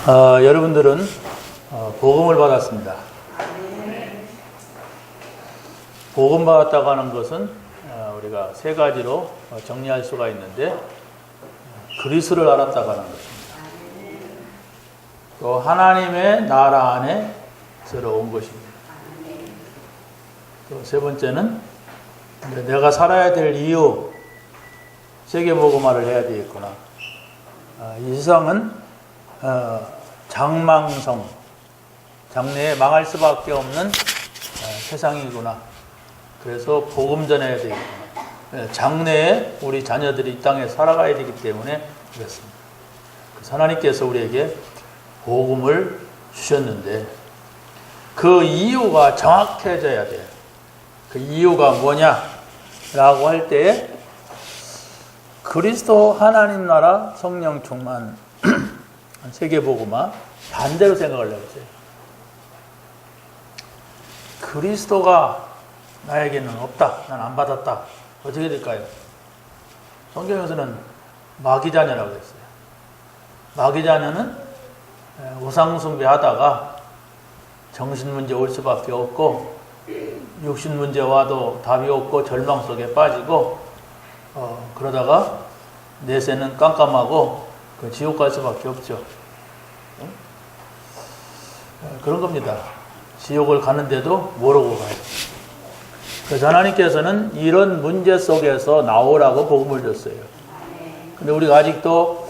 여러분들은 복음을 받았습니다. 복음 받았다고 하는 것은 우리가 세 가지로 정리할 수가 있는데, 그리스도를 알았다고 하는 것입니다. 또 하나님의 나라 안에 들어온 것입니다. 또 세 번째는 내가 살아야 될 이유, 세계복음화를 해야 되겠구나. 이 세상은 장망성, 장래에 망할 수밖에 없는 세상이구나. 그래서 복음 전해야 되겠구나. 장래에 우리 자녀들이 이 땅에 살아가야 되기 때문에 그렇습니다. 그래서 하나님께서 우리에게 복음을 주셨는데, 그 이유가 정확해져야 돼요. 그 이유가 뭐냐라고 할 때, 그리스도 하나님 나라 성령 충만 세계복음화 반대로 생각을 해보세요. 그리스도가 나에게는 없다, 난 안 받았다. 어떻게 될까요? 성경에서는 마귀자녀라고 했어요. 마귀자녀는 우상숭배하다가 정신문제 올 수밖에 없고, 육신문제 와도 답이 없고 절망 속에 빠지고, 그러다가 내세는 깜깜하고 그 지옥 갈 수밖에 없죠. 그런 겁니다. 지옥을 가는데도 모르고 가요. 그래서 하나님께서는 이런 문제 속에서 나오라고 복음을 줬어요. 근데 우리가 아직도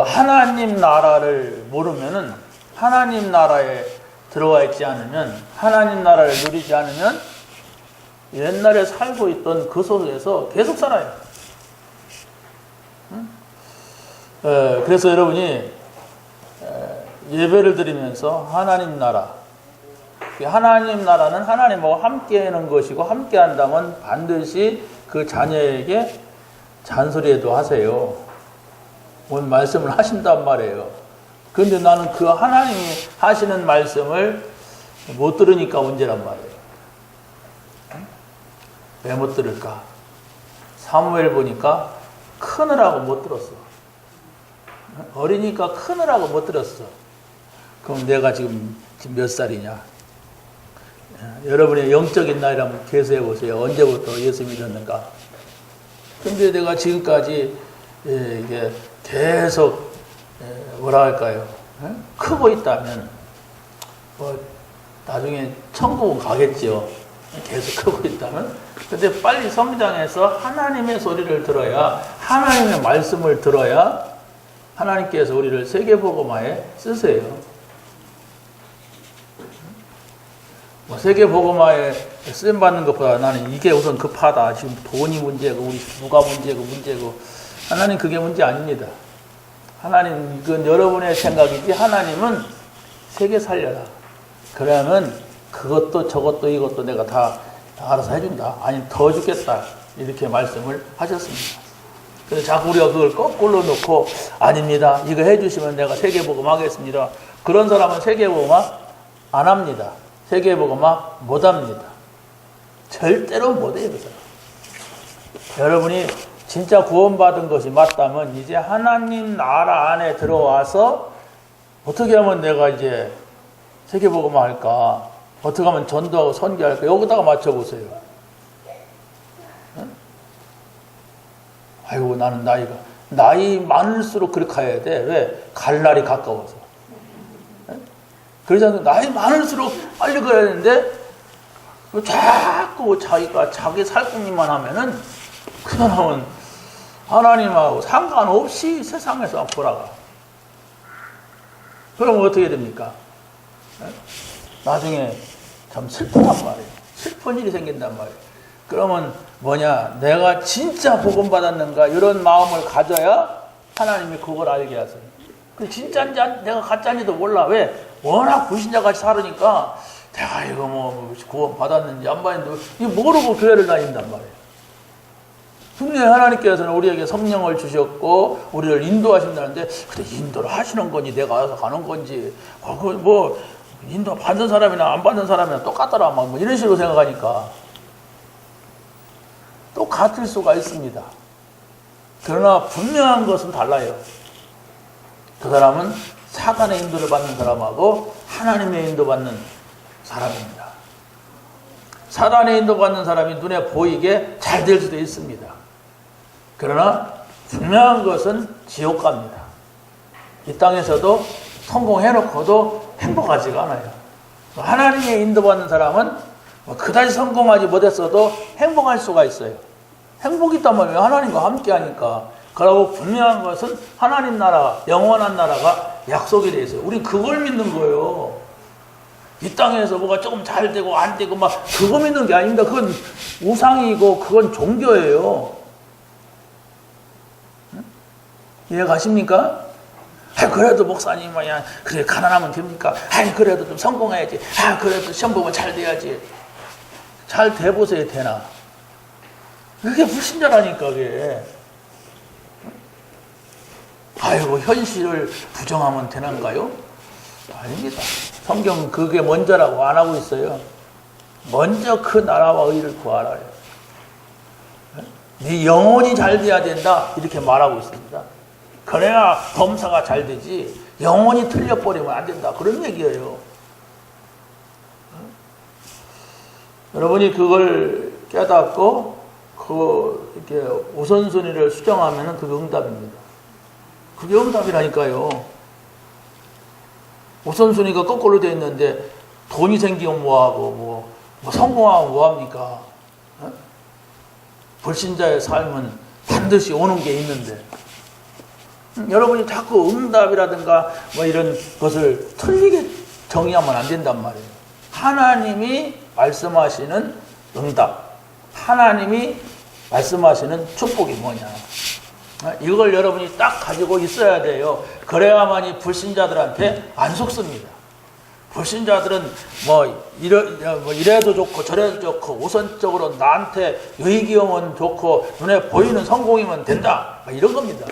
하나님 나라를 모르면은, 하나님 나라에 들어와 있지 않으면, 하나님 나라를 누리지 않으면 옛날에 살고 있던 그 속에서 계속 살아요. 그래서 여러분이 예배를 드리면서 하나님 나라, 하나님 나라는 하나님하고 함께 하는 것이고, 함께 한다면 반드시 그 자녀에게 잔소리해도 하세요. 오늘 말씀을 하신단 말이에요. 그런데 나는 그 하나님이 하시는 말씀을 못 들으니까 문제란 말이에요. 왜 못 들을까? 사무엘 보니까 크느라고 못 들었어. 어리니까 크느라고 못 들었어. 그럼 내가 지금 몇 살이냐? 여러분의 영적인 나이를 한번 계수해 보세요. 언제부터 예수 믿었는가? 근데 내가 지금까지 이게 계속 뭐라 할까요? 크고 있다면 나중에 천국은 가겠지요. 계속 크고 있다면. 근데 빨리 성장해서 하나님의 소리를 들어야, 하나님의 말씀을 들어야 하나님께서 우리를 세계복음화에 쓰세요. 세계복음화에 쓰임받는 것보다 나는 이게 우선 급하다. 지금 돈이 문제고, 우리 누가 문제고. 하나님 그게 문제 아닙니다. 하나님, 이건 여러분의 생각이지, 하나님은 세계 살려라. 그러면 그것도 저것도 이것도 내가 다 알아서 해준다. 아니, 더 주겠다. 이렇게 말씀을 하셨습니다. 그래서 자꾸 우리가 그걸 거꾸로 놓고, 아닙니다. 이거 해주시면 내가 세계복음 하겠습니다. 그런 사람은 세계복음화 안 합니다. 세계복음화 못 합니다. 절대로 못 해요, 그 사람. 여러분이 진짜 구원받은 것이 맞다면, 이제 하나님 나라 안에 들어와서 어떻게 하면 내가 이제 세계복음화 할까? 어떻게 하면 전도하고 선교할까? 여기다가 맞춰보세요. 아이고, 나는 나이 많을수록 그렇게 가야 돼. 왜? 갈 날이 가까워서. 그러지 않으면 나이 많을수록 빨리 가야 되는데, 자꾸 자기가 자기 살궁리만 하면은 그 사람은 하나님하고 상관없이 세상에서 돌아가. 그럼 어떻게 됩니까? 나중에 참 슬프단 말이에요. 슬픈 일이 생긴단 말이에요. 그러면 뭐냐? 내가 진짜 복음 받았는가? 이런 마음을 가져야 하나님이 그걸 알게 하세요. 그 진짜인지 내가 가짜인지도 몰라. 왜? 워낙 불신자같이 살으니까 내가 이거 뭐 구원 받았는지 안 받았는지 이거 모르고 교회를 다닌단 말이에요. 분명히 하나님께서는 우리에게 성령을 주셨고 우리를 인도하신다는데, 근데 인도를 하시는 건지 내가 와서 가는 건지, 뭐 인도 받는 사람이나 안 받는 사람이나 똑같더라, 뭐 이런 식으로 생각하니까 똑같을 수가 있습니다. 그러나 분명한 것은 달라요. 그 사람은 사단의 인도를 받는 사람하고 하나님의 인도받는 사람입니다. 사단의 인도받는 사람이 눈에 보이게 잘 될 수도 있습니다. 그러나 분명한 것은 지옥 갑니다. 이 땅에서도 성공해놓고도 행복하지가 않아요. 하나님의 인도받는 사람은 그다지 성공하지 못했어도 행복할 수가 있어요. 행복이 있단 말이에요. 하나님과 함께 하니까. 그러고 분명한 것은 하나님 나라, 영원한 나라가 약속이 되어 있어요. 우린 그걸 믿는 거예요. 이 땅에서 뭐가 조금 잘 되고 안 되고 막 그거 믿는 게 아닙니다. 그건 우상이고 그건 종교예요. 이해 가십니까? 그래도 목사님 뭐야 그래 가난하면 됩니까? 그래도 좀 성공해야지. 그래도 시험 보면 잘 돼야지. 잘 돼보세요. 되나? 그게 불신자라니까 그게. 아이고 현실을 부정하면 되는가요? 아닙니다. 성경 그게 먼저라고 안 하고 있어요. 먼저 그 나라와 의를 구하라. 네 영혼이 잘 돼야 된다 이렇게 말하고 있습니다. 그래야 범사가 잘 되지 영혼이 틀려버리면 안 된다 그런 얘기예요. 여러분이 그걸 깨닫고 이렇게 우선순위를 수정하면 그게 응답입니다. 그게 응답이라니까요. 우선순위가 거꾸로 되어 있는데 돈이 생기면 뭐하고 뭐 성공하면 뭐합니까? 불신자의 삶은 반드시 오는 게 있는데 여러분이 자꾸 응답이라든가 뭐 이런 것을 틀리게 정의하면 안 된단 말이에요. 하나님이 말씀하시는 응답, 하나님이 말씀하시는 축복이 뭐냐. 이걸 여러분이 딱 가지고 있어야 돼요. 그래야만이 불신자들한테 안 속습니다. 불신자들은 이래도 좋고 저래도 좋고 우선적으로 나한테 유익이면 좋고 눈에 보이는 성공이면 된다 이런 겁니다.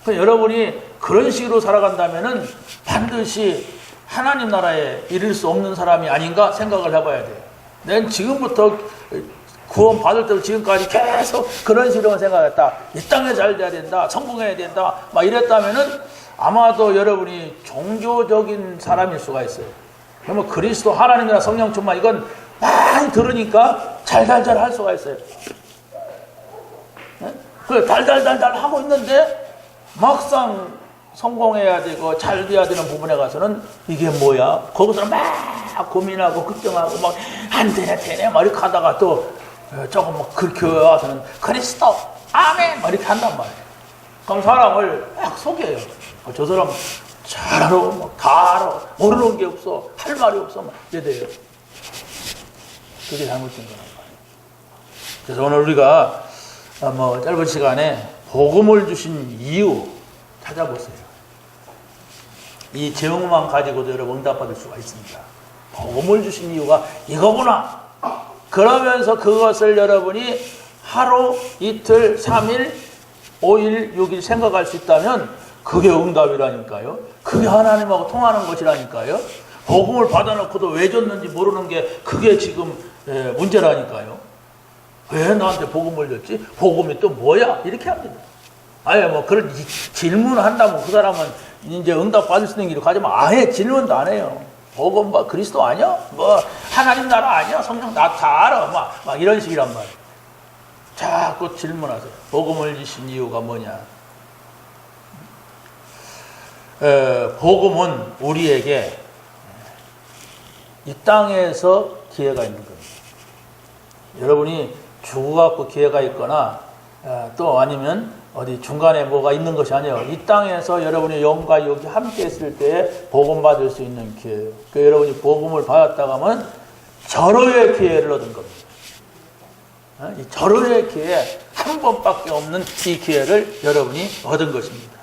여러분이 그런 식으로 살아간다면은 반드시 하나님 나라에 이를 수 없는 사람이 아닌가 생각을 해봐야 돼요. 난 지금부터 구원 받을 때부터 지금까지 계속 그런 식으로 생각했다. 이 땅에 잘 돼야 된다. 성공해야 된다. 막 이랬다면은 아마도 여러분이 종교적인 사람일 수가 있어요. 그러면 그리스도 하나님이나 성령 충만 이건 많이 들으니까 잘잘잘 할 수가 있어요. 그래 달달달달 하고 있는데 막상 성공해야 되고 잘 돼야 되는 부분에 가서는 이게 뭐야? 거기서는 막 고민하고 걱정하고 막 안 되네 막 이렇게 하다가 또 조금 막 그렇게 와서는 그리스도 아멘 막 이렇게 한단 말이에요. 그럼 사람을 막 속여요. 저 사람 잘하고 다 알아 모르는 게 없어 할 말이 없어 막 이래 돼요. 그게 잘못된 거란 말이에요. 그래서 오늘 우리가 짧은 시간에 복음을 주신 이유 찾아보세요. 이 제목만 가지고도 여러분 응답받을 수가 있습니다. 복음을 주신 이유가 이거구나. 그러면서 그것을 여러분이 하루, 이틀, 3일, 5일, 6일 생각할 수 있다면 그게 응답이라니까요. 그게 하나님하고 통하는 것이라니까요. 복음을 받아놓고도 왜 줬는지 모르는 게 그게 지금 문제라니까요. 왜 나한테 복음을 줬지? 복음이 또 뭐야? 이렇게 합니다. 아예 그런 질문한다면 그 사람은 이제 응답 받을 수 있는 길로 가지만 아예 질문도 안 해요. 복음 그리스도 아니야? 하나님 나라 아니야? 성령 나 다 알아. 막 이런 식이란 말이에요. 자꾸 질문하세요. 복음을 주신 이유가 뭐냐? 복음은 우리에게 이 땅에서 기회가 있는 겁니다. 여러분이 죽어갖고 기회가 있거나 또 아니면 어디 중간에 뭐가 있는 것이 아니에요. 이 땅에서 여러분이 영과 육이 함께 있을 때에 복음 받을 수 있는 기회예요. 그러니까 여러분이 복음을 받았다가 하면 절호의 기회를 얻은 겁니다. 이 절호의 기회, 한 번밖에 없는 이 기회를 여러분이 얻은 것입니다.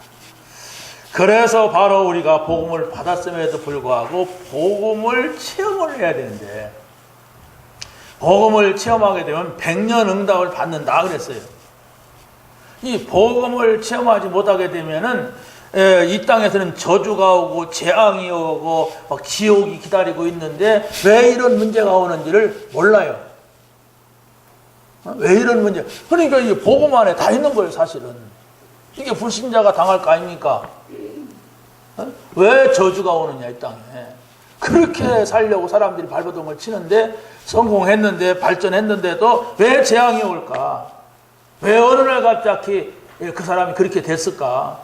그래서 바로 우리가 복음을 받았음에도 불구하고 복음을 체험을 해야 되는데 복음을 체험하게 되면 100년 응답을 받는다 그랬어요. 이 복음을 체험하지 못하게 되면은 이 땅에서는 저주가 오고 재앙이 오고 막 지옥이 기다리고 있는데 왜 이런 문제가 오는지를 몰라요. 왜 이런 문제? 그러니까 이 복음 안에 다 있는 거예요, 사실은. 이게 불신자가 당할 거 아닙니까? 왜 저주가 오느냐 이 땅에. 그렇게 살려고 사람들이 발버둥을 치는데 성공했는데 발전했는데도 왜 재앙이 올까? 왜 어느 날 갑자기 그 사람이 그렇게 됐을까?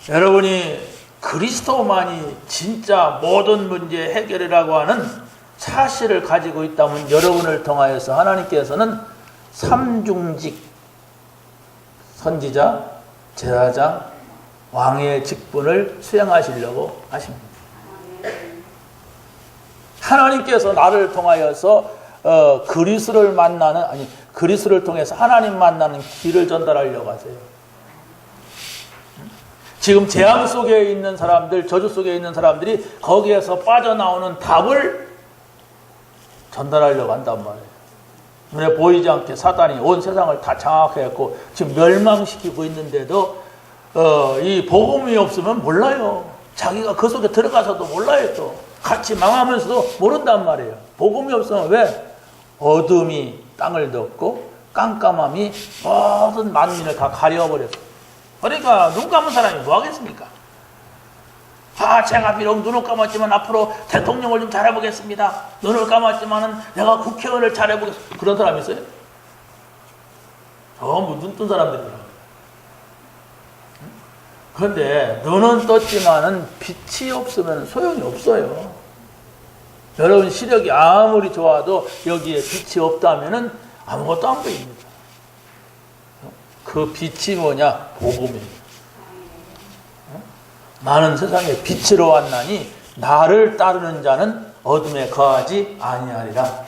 여러분이 그리스도만이 진짜 모든 문제 해결이라고 하는 사실을 가지고 있다면 여러분을 통하여서 하나님께서는 삼중직 선지자, 제사장, 왕의 직분을 수행하시려고 하십니다. 하나님께서 나를 통하여서 그리스도를 통해서 하나님 만나는 길을 전달하려고 하세요. 지금 재앙 속에 있는 사람들, 저주 속에 있는 사람들이 거기에서 빠져나오는 답을 전달하려고 한단 말이에요. 눈에 보이지 않게 사단이 온 세상을 다 장악해갖고 지금 멸망시키고 있는데도 이 복음이 없으면 몰라요. 자기가 그 속에 들어가서도 몰라요. 또 같이 망하면서도 모른단 말이에요. 복음이 없으면 왜? 어둠이 땅을 덮고 깜깜함이 모든 만민을 다 가려버렸어요. 그러니까 눈 감은 사람이 뭐 하겠습니까? 제가 비록 눈을 감았지만 앞으로 대통령을 좀 잘해보겠습니다. 눈을 감았지만은 내가 국회의원을 잘해보겠습니다. 그런 사람 있어요? 전부 눈 뜬 사람들이더라고요. 그런데 눈은 떴지만은 빛이 없으면 소용이 없어요. 여러분 시력이 아무리 좋아도 여기에 빛이 없다면은 아무것도 안 보입니다. 그 빛이 뭐냐? 복음입니다. 나는 세상에 빛으로 왔나니 나를 따르는 자는 어둠에 거하지 아니하리라.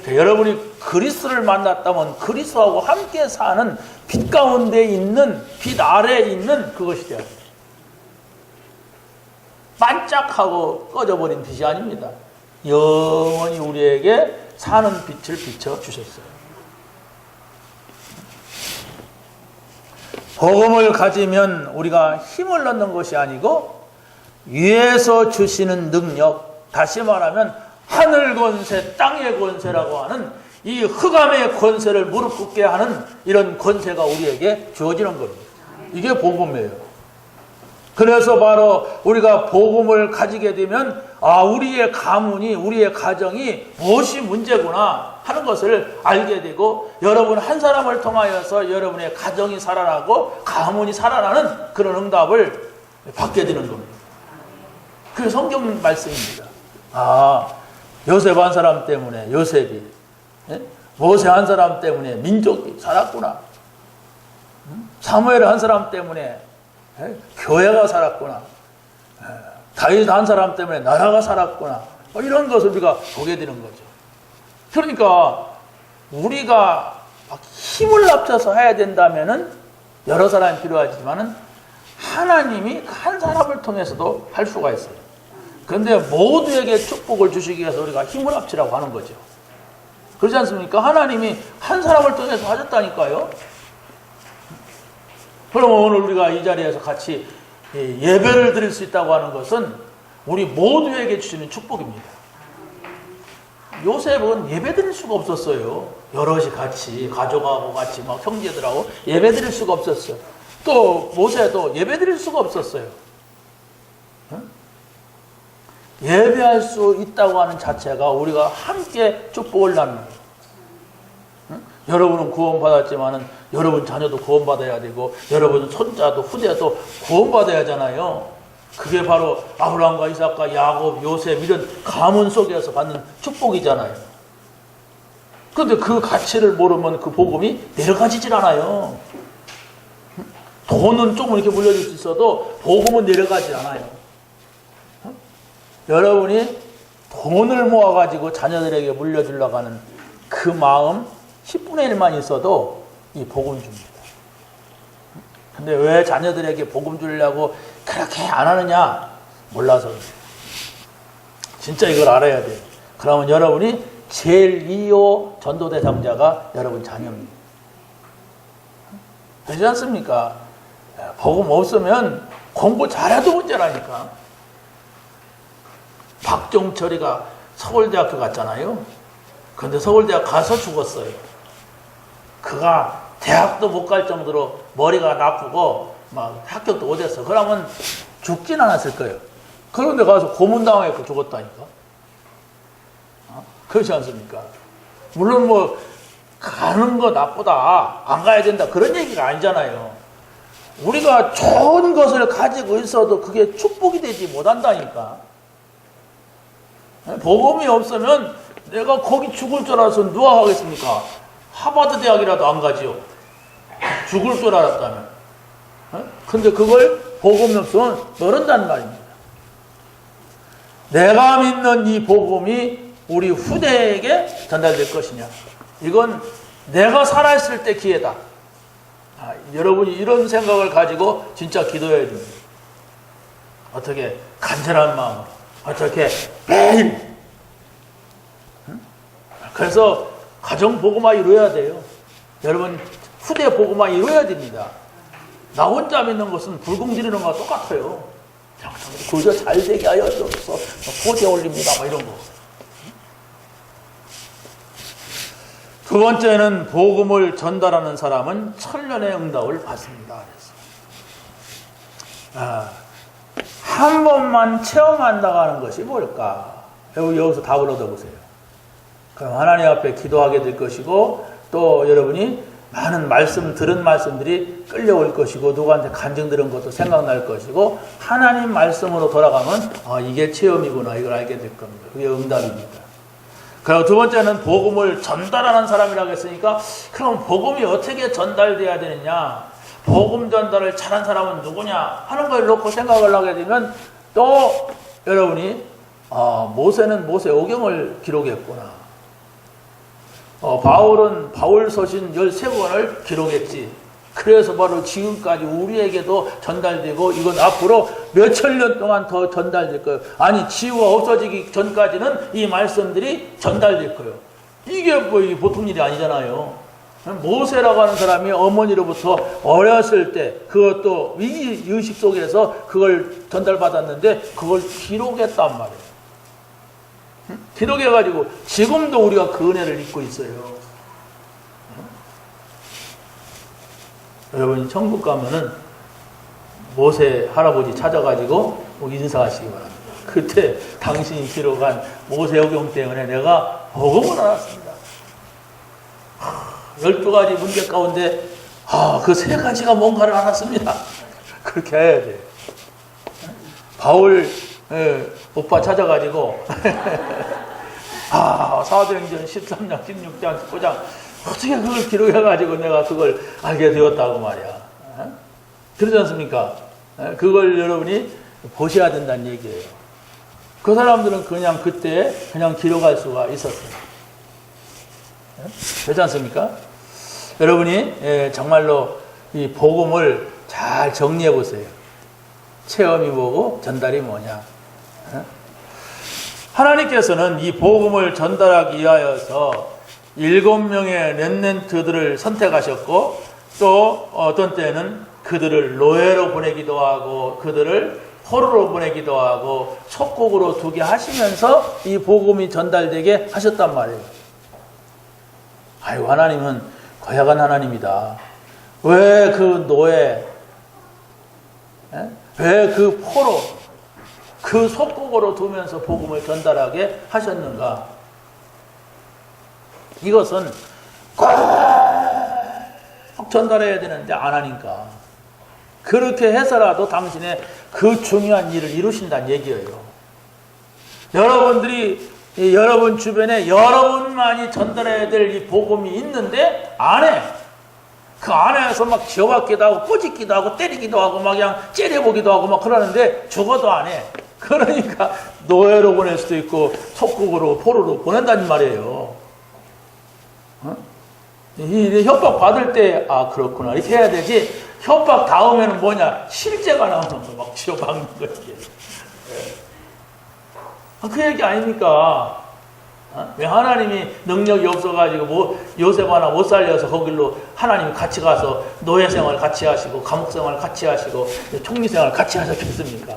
그러니까 여러분이 그리스도를 만났다면 그리스도하고 함께 사는 빛 가운데 있는, 빛 아래에 있는 그것이 되어야 돼요. 반짝하고 꺼져버린 빛이 아닙니다. 영원히 우리에게 사는 빛을 비춰주셨어요. 복음을 가지면 우리가 힘을 얻는 것이 아니고 위에서 주시는 능력, 다시 말하면 하늘 권세, 땅의 권세라고 하는 이 흑암의 권세를 무릎 꿇게 하는 이런 권세가 우리에게 주어지는 겁니다. 이게 복음이에요. 그래서 바로 우리가 복음을 가지게 되면 우리의 가문이, 우리의 가정이 무엇이 문제구나 하는 것을 알게 되고 여러분 한 사람을 통하여서 여러분의 가정이 살아나고 가문이 살아나는 그런 응답을 받게 되는 겁니다. 그게 성경 말씀입니다. 요셉 한 사람 때문에 요셉이, 모세 한 사람 때문에 민족이 살았구나. 사무엘 한 사람 때문에 교회가 살았구나. 다윗 한 사람 때문에 나라가 살았구나. 이런 것을 우리가 보게 되는 거죠. 그러니까 우리가 막 힘을 합쳐서 해야 된다면은 여러 사람이 필요하지만은 하나님이 한 사람을 통해서도 할 수가 있어요. 그런데 모두에게 축복을 주시기 위해서 우리가 힘을 합치라고 하는 거죠. 그렇지 않습니까? 하나님이 한 사람을 통해서 하셨다니까요. 그러면 오늘 우리가 이 자리에서 같이 예배를 드릴 수 있다고 하는 것은 우리 모두에게 주시는 축복입니다. 요셉은 예배 드릴 수가 없었어요. 여럿이 같이, 가족하고 같이, 막 형제들하고 예배 드릴 수가 없었어요. 또 모세도 예배 드릴 수가 없었어요. 예배할 수 있다고 하는 자체가 우리가 함께 축복을 나누는 거예요. 여러분은 구원받았지만은 여러분 자녀도 구원받아야 되고 여러분 손자도 후대도 구원받아야 하잖아요. 그게 바로 아브라함과 이삭과 야곱, 요셉 이런 가문 속에서 받는 축복이잖아요. 그런데 그 가치를 모르면 그 복음이 내려가지질 않아요. 돈은 조금 이렇게 물려줄 수 있어도 복음은 내려가지 않아요. 여러분이 돈을 모아가지고 자녀들에게 물려주려고 하는 그 마음 10분의 1만 있어도 이 복음 줍니다. 근데 왜 자녀들에게 복음 주려고 그렇게 안 하느냐? 몰라서. 진짜 이걸 알아야 돼요. 그러면 여러분이 제일 2호 전도 대상자가 여러분 자녀입니다. 그렇지 않습니까? 복음 없으면 공부 잘해도 문제라니까. 박종철이가 서울대학교 갔잖아요. 그런데 서울대학 가서 죽었어요. 그가 대학도 못 갈 정도로 머리가 나쁘고 막 합격도 못했어. 그러면 죽진 않았을 거예요. 그런데 가서 고문당하고 죽었다니까. 그렇지 않습니까? 물론 뭐 가는 거 나쁘다, 안 가야 된다, 그런 얘기가 아니잖아요. 우리가 좋은 것을 가지고 있어도 그게 축복이 되지 못한다니까. 복음이 없으면 내가 거기 죽을 줄 알아서 누가 하겠습니까? 하버드 대학이라도 안 가지요. 죽을 줄 알았다면. 근데 그걸 복음이 없으면 모른다는 말입니다. 내가 믿는 이 복음이 우리 후대에게 전달될 것이냐. 이건 내가 살아있을 때 기회다. 여러분이 이런 생각을 가지고 진짜 기도해야 됩니다. 어떻게 간절한 마음으로, 어떻게 매일. 그래서 가정 복음화 이루어야 돼요. 여러분 후대 복음화 이루어야 됩니다. 나 혼자 믿는 것은 불공 지르는 거와 똑같아요. 그저 잘 되게 하여 주옵소서, 포제 올립니다, 뭐 이런 거. 두 번째는 복음을 전달하는 사람은 천년의 응답을 받습니다. 한 번만 체험한다고 하는 것이 뭘까? 여기서 답을 얻어보세요. 그럼 하나님 앞에 기도하게 될 것이고, 또 여러분이 많은 들은 말씀들이 끌려올 것이고, 누구한테 간증 들은 것도 생각날 것이고, 하나님 말씀으로 돌아가면 이게 체험이구나, 이걸 알게 될 겁니다. 그게 응답입니다. 그리고 두 번째는 복음을 전달하는 사람이라고 했으니까, 그럼 복음이 어떻게 전달돼야 되느냐, 복음 전달을 잘한 사람은 누구냐 하는 걸 놓고 생각을 하게 되면, 또 여러분이 모세는 모세오경을 기록했구나, 바울은 바울서신 13권을 기록했지. 그래서 바로 지금까지 우리에게도 전달되고, 이건 앞으로 몇천 년 동안 더 전달될 거예요. 아니, 지구가 없어지기 전까지는 이 말씀들이 전달될 거예요. 이게 뭐 보통 일이 아니잖아요. 모세라고 하는 사람이 어머니로부터 어렸을 때, 그것도 위기의식 속에서 그걸 전달받았는데, 그걸 기록했단 말이에요. 기록해가지고 지금도 우리가 그 은혜를 입고 있어요. 여러분 천국 가면은 모세 할아버지 찾아가지고 인사하시기 바랍니다. 그때 당신이 기록한 모세오경 때문에 내가 복음을 알았습니다. 12가지 문제 가운데 그 3가지가 뭔가를 알았습니다. 그렇게 해야 돼요. 바울 오빠 찾아가지고 사도행전 13장, 16장, 19장 어떻게 그걸 기록해가지고 내가 그걸 알게 되었다고 말이야. 그러지 않습니까? 그걸 여러분이 보셔야 된다는 얘기예요. 그 사람들은 그냥 그때 그냥 기록할 수가 있었어요. 그렇지 않습니까? 여러분이 정말로 이 복음을 잘 정리해 보세요. 체험이 뭐고 전달이 뭐냐. 하나님께서는 이 복음을 전달하기 위하여서 7명의 렘넌트들을 선택하셨고, 또 어떤 때는 그들을 노예로 보내기도 하고, 그들을 포로로 보내기도 하고, 속국으로 두게 하시면서 이 복음이 전달되게 하셨단 말이에요. 아이고, 하나님은 거약한 하나님이다. 왜 그 노예, 왜 그 포로, 그 속국으로 두면서 복음을 전달하게 하셨는가? 이것은 꼭 전달해야 되는데 안 하니까. 그렇게 해서라도 당신의 그 중요한 일을 이루신다는 얘기예요. 여러분들이 여러분 주변에 여러분만이 전달해야 될 이 복음이 있는데 안 해. 그 안에서 막 지어받기도 하고 꼬집기도 하고 때리기도 하고 막 그냥 째려보기도 하고 막 그러는데 죽어도 안 해. 그러니까 노예로 보낼 수도 있고 속국으로 포로로 보낸다는 말이에요. 이 협박 받을 때 그렇구나 이렇게 해야 되지. 협박 다음에는 뭐냐, 실제가 나오는 거 막 지어박는 거지. 그 얘기 아닙니까? 왜 하나님이 능력이 없어가지고 뭐 요셉 하나 못 살려서 거길로 하나님이 같이 가서 노예 생활 같이 하시고 감옥 생활 같이 하시고 총리 생활 같이 하셨겠습니까?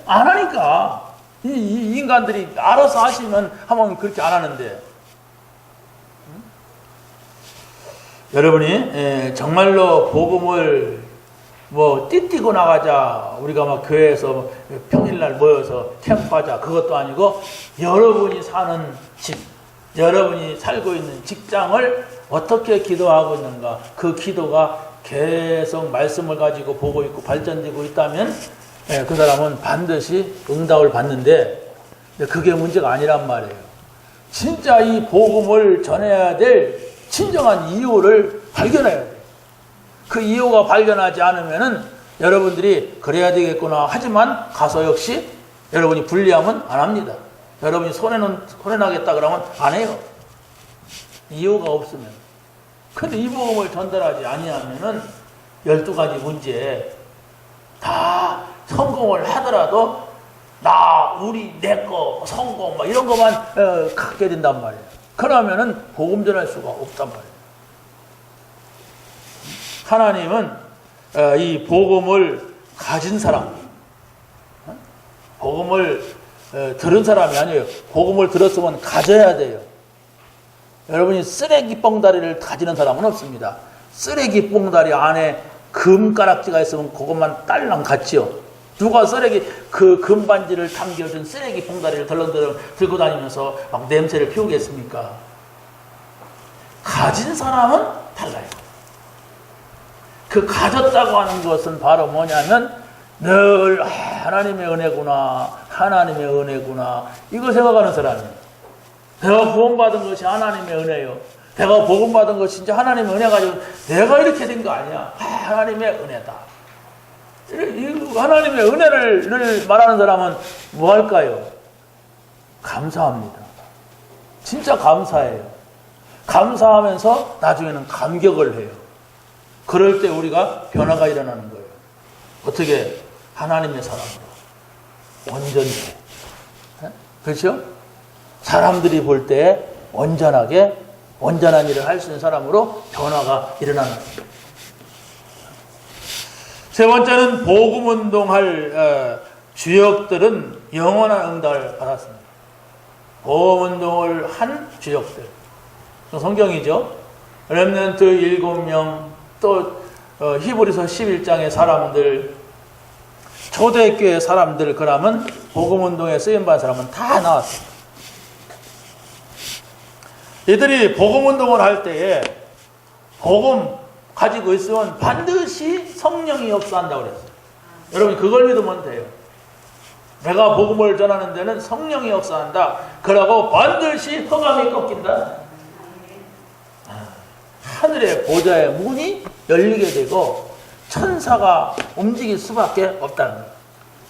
안 하니까. 이 인간들이 알아서 하시면 하면 그렇게 안 하는데. 여러분이 정말로 복음을 뭐 띠뛰고 나가자, 우리가 막 교회에서 평일날 모여서 캠프하자, 그것도 아니고 여러분이 사는 집, 여러분이 살고 있는 직장을 어떻게 기도하고 있는가, 그 기도가 계속 말씀을 가지고 보고 있고 발전되고 있다면 그 사람은 반드시 응답을 받는데, 그게 문제가 아니란 말이에요. 진짜 이 복음을 전해야 될 진정한 이유를 발견해야 돼요. 그 이유가 발견하지 않으면은 여러분들이 그래야 되겠구나 하지만 가서 역시 여러분이 불리하면 안 합니다. 여러분이 손해나겠다 그러면 안 해요. 이유가 없으면. 근데 이 복음을 전달하지 아니하면은 12가지 문제에 다 성공을 하더라도 우리, 내 거, 성공, 막 이런 것만 갖게 된단 말이에요. 그러면은 복음 전할 수가 없단 말이에요. 하나님은 이 복음을 가진 사람, 복음을 들은 사람이 아니에요. 복음을 들었으면 가져야 돼요. 여러분이 쓰레기 뽕다리를 가지는 사람은 없습니다. 쓰레기 뽕다리 안에 금가락지가 있으면 그것만 딸랑 같지요. 누가 그 금반지를 당겨준 쓰레기 뽕다리를 덜렁덜렁 들고 다니면서 막 냄새를 피우겠습니까? 가진 사람은 달라요. 그 가졌다고 하는 것은 바로 뭐냐면 늘 하나님의 은혜구나, 하나님의 은혜구나, 이거 생각하는 사람이에요. 내가 구원받은 것이 하나님의 은혜요. 내가 복음받은 것이 진짜 하나님의 은혜 가지고 내가 이렇게 된 거 아니야. 하나님의 은혜다. 하나님의 은혜를 말하는 사람은 뭐 할까요? 감사합니다. 진짜 감사해요. 감사하면서 나중에는 감격을 해요. 그럴 때 우리가 변화가 일어나는 거예요. 어떻게? 하나님의 사람으로. 온전히. 그렇죠? 사람들이 볼 때 온전하게, 온전한 일을 할 수 있는 사람으로 변화가 일어나는 거예요. 세 번째는 복음운동할 주역들은 영원한 응답을 받았습니다. 복음운동을 한 주역들. 성경이죠. 렘넌트 7명, 또 히브리서 11장의 사람들, 초대교회 사람들, 그러면 복음운동에 쓰임받은 사람은 다 나왔습니다. 이들이 복음운동을 할 때에 복음 가지고 있으면 반드시 성령이 역사한다고 그랬어요. 여러분 그걸 믿으면 돼요. 내가 복음을 전하는 데는 성령이 역사한다. 그러고 반드시 허감이 꺾인다. 하늘의 보좌의 문이 열리게 되고 천사가 움직일 수밖에 없다는 거예요.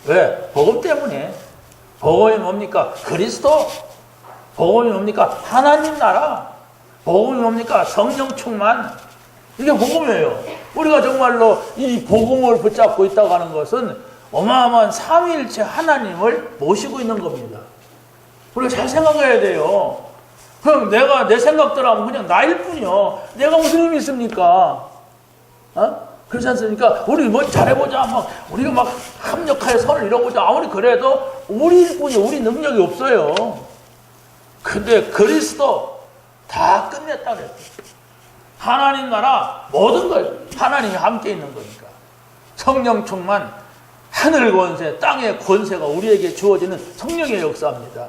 왜? 복음 때문에. 복음이 뭡니까? 그리스도. 복음이 뭡니까? 하나님 나라. 복음이 뭡니까? 성령 충만. 이게 복음이에요. 우리가 정말로 이 복음을 붙잡고 있다고 하는 것은 어마어마한 삼위일체 하나님을 모시고 있는 겁니다. 우리가 잘 생각해야 돼요. 그럼 내가 내 생각대로 하면 그냥 나일 뿐이요. 내가 무슨 힘이 있습니까? 그렇지 않습니까? 우리 뭐 잘해보자. 우리가 막 합력하여 선을 이뤄보자. 아무리 그래도 우리일 뿐이요. 우리 능력이 없어요. 근데 그리스도 다 끝냈다 그랬어요. 하나님 나라 모든 걸 하나님이 함께 있는 거니까. 성령 충만, 하늘 권세, 땅의 권세가 우리에게 주어지는 성령의 역사입니다.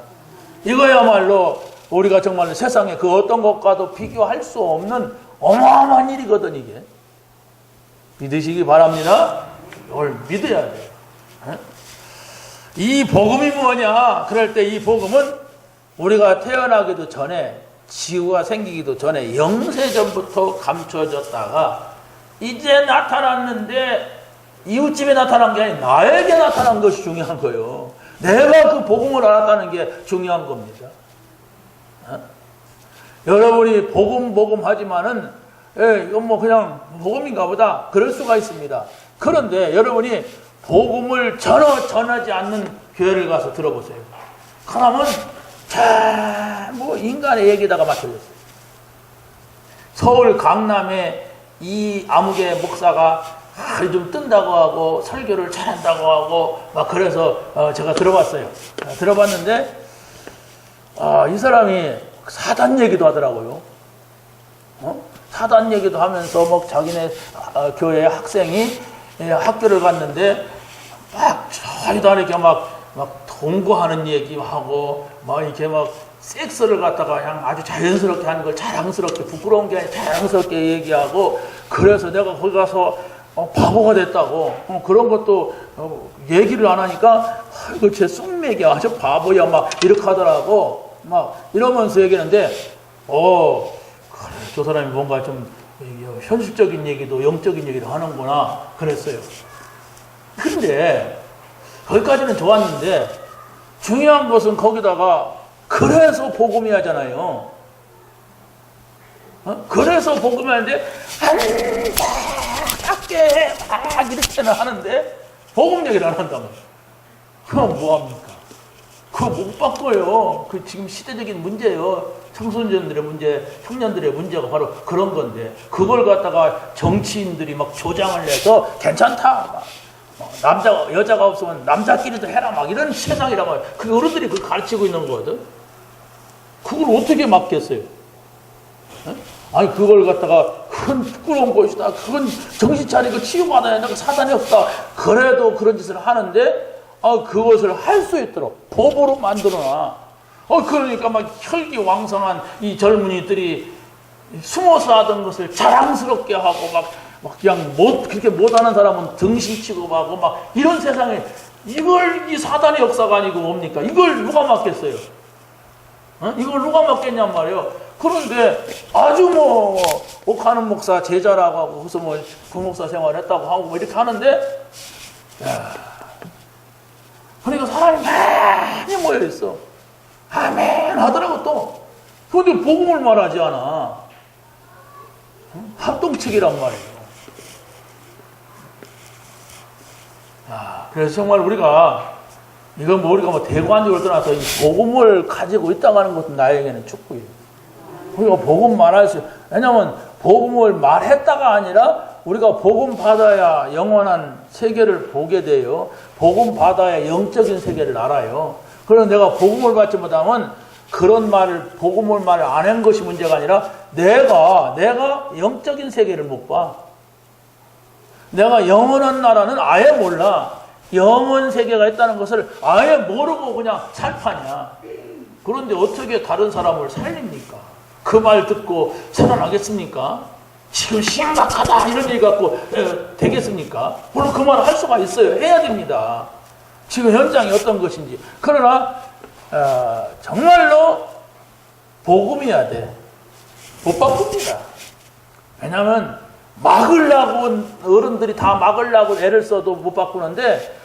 이거야말로 우리가 정말 세상에 그 어떤 것과도 비교할 수 없는 어마어마한 일이거든 이게. 믿으시기 바랍니다. 이걸 믿어야 돼요. 이 복음이 뭐냐? 그럴 때 이 복음은 우리가 태어나기도 전에, 지구가 생기기도 전에 영세전부터 감춰졌다가 이제 나타났는데 이웃집에 나타난 게 아니라 나에게 나타난 것이 중요한 거예요. 내가 그 복음을 알았다는 게 중요한 겁니다. 여러분이 복음 하지만은 이건 뭐 그냥 복음인가 보다 그럴 수가 있습니다. 그런데 여러분이 복음을 전하지 않는 교회를 가서 들어보세요. 그러면 뭐 인간의 얘기다가 맞춰졌어요. 서울 강남에 이 아무개 목사가 좀 뜬다고 하고 설교를 잘한다고 하고 막 그래서 제가 들어봤어요. 들어봤는데 이 사람이 사단 얘기도 하더라고요. 사단 얘기도 하면서 뭐 자기네 교회 학생이 학교를 갔는데 막 저희도 이렇게 막 동거하는 얘기하고 막 이렇게 막 섹스를 갖다가 그냥 아주 자연스럽게 하는 걸 자랑스럽게 부끄러운 게 아니라 자랑스럽게 얘기하고 그래서 내가 거기 가서 바보가 됐다고 그런 것도 얘기를 안 하니까 이거 제 쑥맥이야 아주 바보야 막 이렇게 하더라고 막 이러면서 얘기하는데 그래 저 사람이 뭔가 좀 현실적인 얘기도 영적인 얘기도 하는구나 그랬어요. 근데 거기까지는 좋았는데 중요한 것은 거기다가 그래서 복음이 하잖아요. 그래서 복음이 하는데 작게 막 이렇게는 하는데 복음 얘기를 안 한단 말이에요. 그럼 뭐합니까? 그거 못 바꿔요. 그 지금 시대적인 문제예요. 청소년들의 문제, 청년들의 문제가 바로 그런 건데 그걸 갖다가 정치인들이 막 조장을 내서 괜찮다. 여자가 없으면 남자끼리도 해라 막 이런 세상이란 말이에요. 그 어른들이 그걸 가르치고 있는 거거든. 그걸 어떻게 막겠어요? 아니 그걸 갖다가 그건 부끄러운 것이다. 그건 정신 차리고 치유받아야 한다. 사단이 없다. 그래도 그런 짓을 하는데 그것을 할 수 있도록 법으로 만들어놔. 그러니까 막 혈기왕성한 이 젊은이들이 숨어서 하던 것을 자랑스럽게 하고 막 그냥 그렇게 못하는 사람은 등신 취급하고 막 이런 세상에 이걸 이 사단의 역사가 아니고 뭡니까? 이걸 누가 막겠어요? 이걸 누가 막겠냔 말이에요. 그런데 아주 옥하는 목사 제자라고 하고 그래서 부목사 생활했다고 하고 이렇게 하는데 그러니까 사람이 많이 모여있어. 아멘 하더라고 또. 그런데 복음을 말하지 않아. 합동측이란 말이에요. 그래서 정말 우리가 우리가 대관적으로 떠나서 이 복음을 가지고 있다는 것도 나에게는 축복이에요. 우리가 복음 말할 수, 왜냐면 복음을 말했다가 아니라 우리가 복음 받아야 영원한 세계를 보게 돼요. 복음 받아야 영적인 세계를 알아요. 그래서 내가 복음을 받지 못하면 그런 복음을 말을 안 한 것이 문제가 아니라 내가 영적인 세계를 못 봐. 내가 영원한 나라는 아예 몰라. 영원 세계가 있다는 것을 아예 모르고 그냥 살파냐. 그런데 어떻게 다른 사람을 살립니까? 그 말 듣고 살아나겠습니까? 지금 심각하다 이런 얘기 갖고 되겠습니까? 물론 그 말을 할 수가 있어요. 해야 됩니다. 지금 현장이 어떤 것인지. 그러나 정말로 복음이어야 돼. 못 바꿉니다. 왜냐하면 막으려고 어른들이 다 막으려고 애를 써도 못 바꾸는데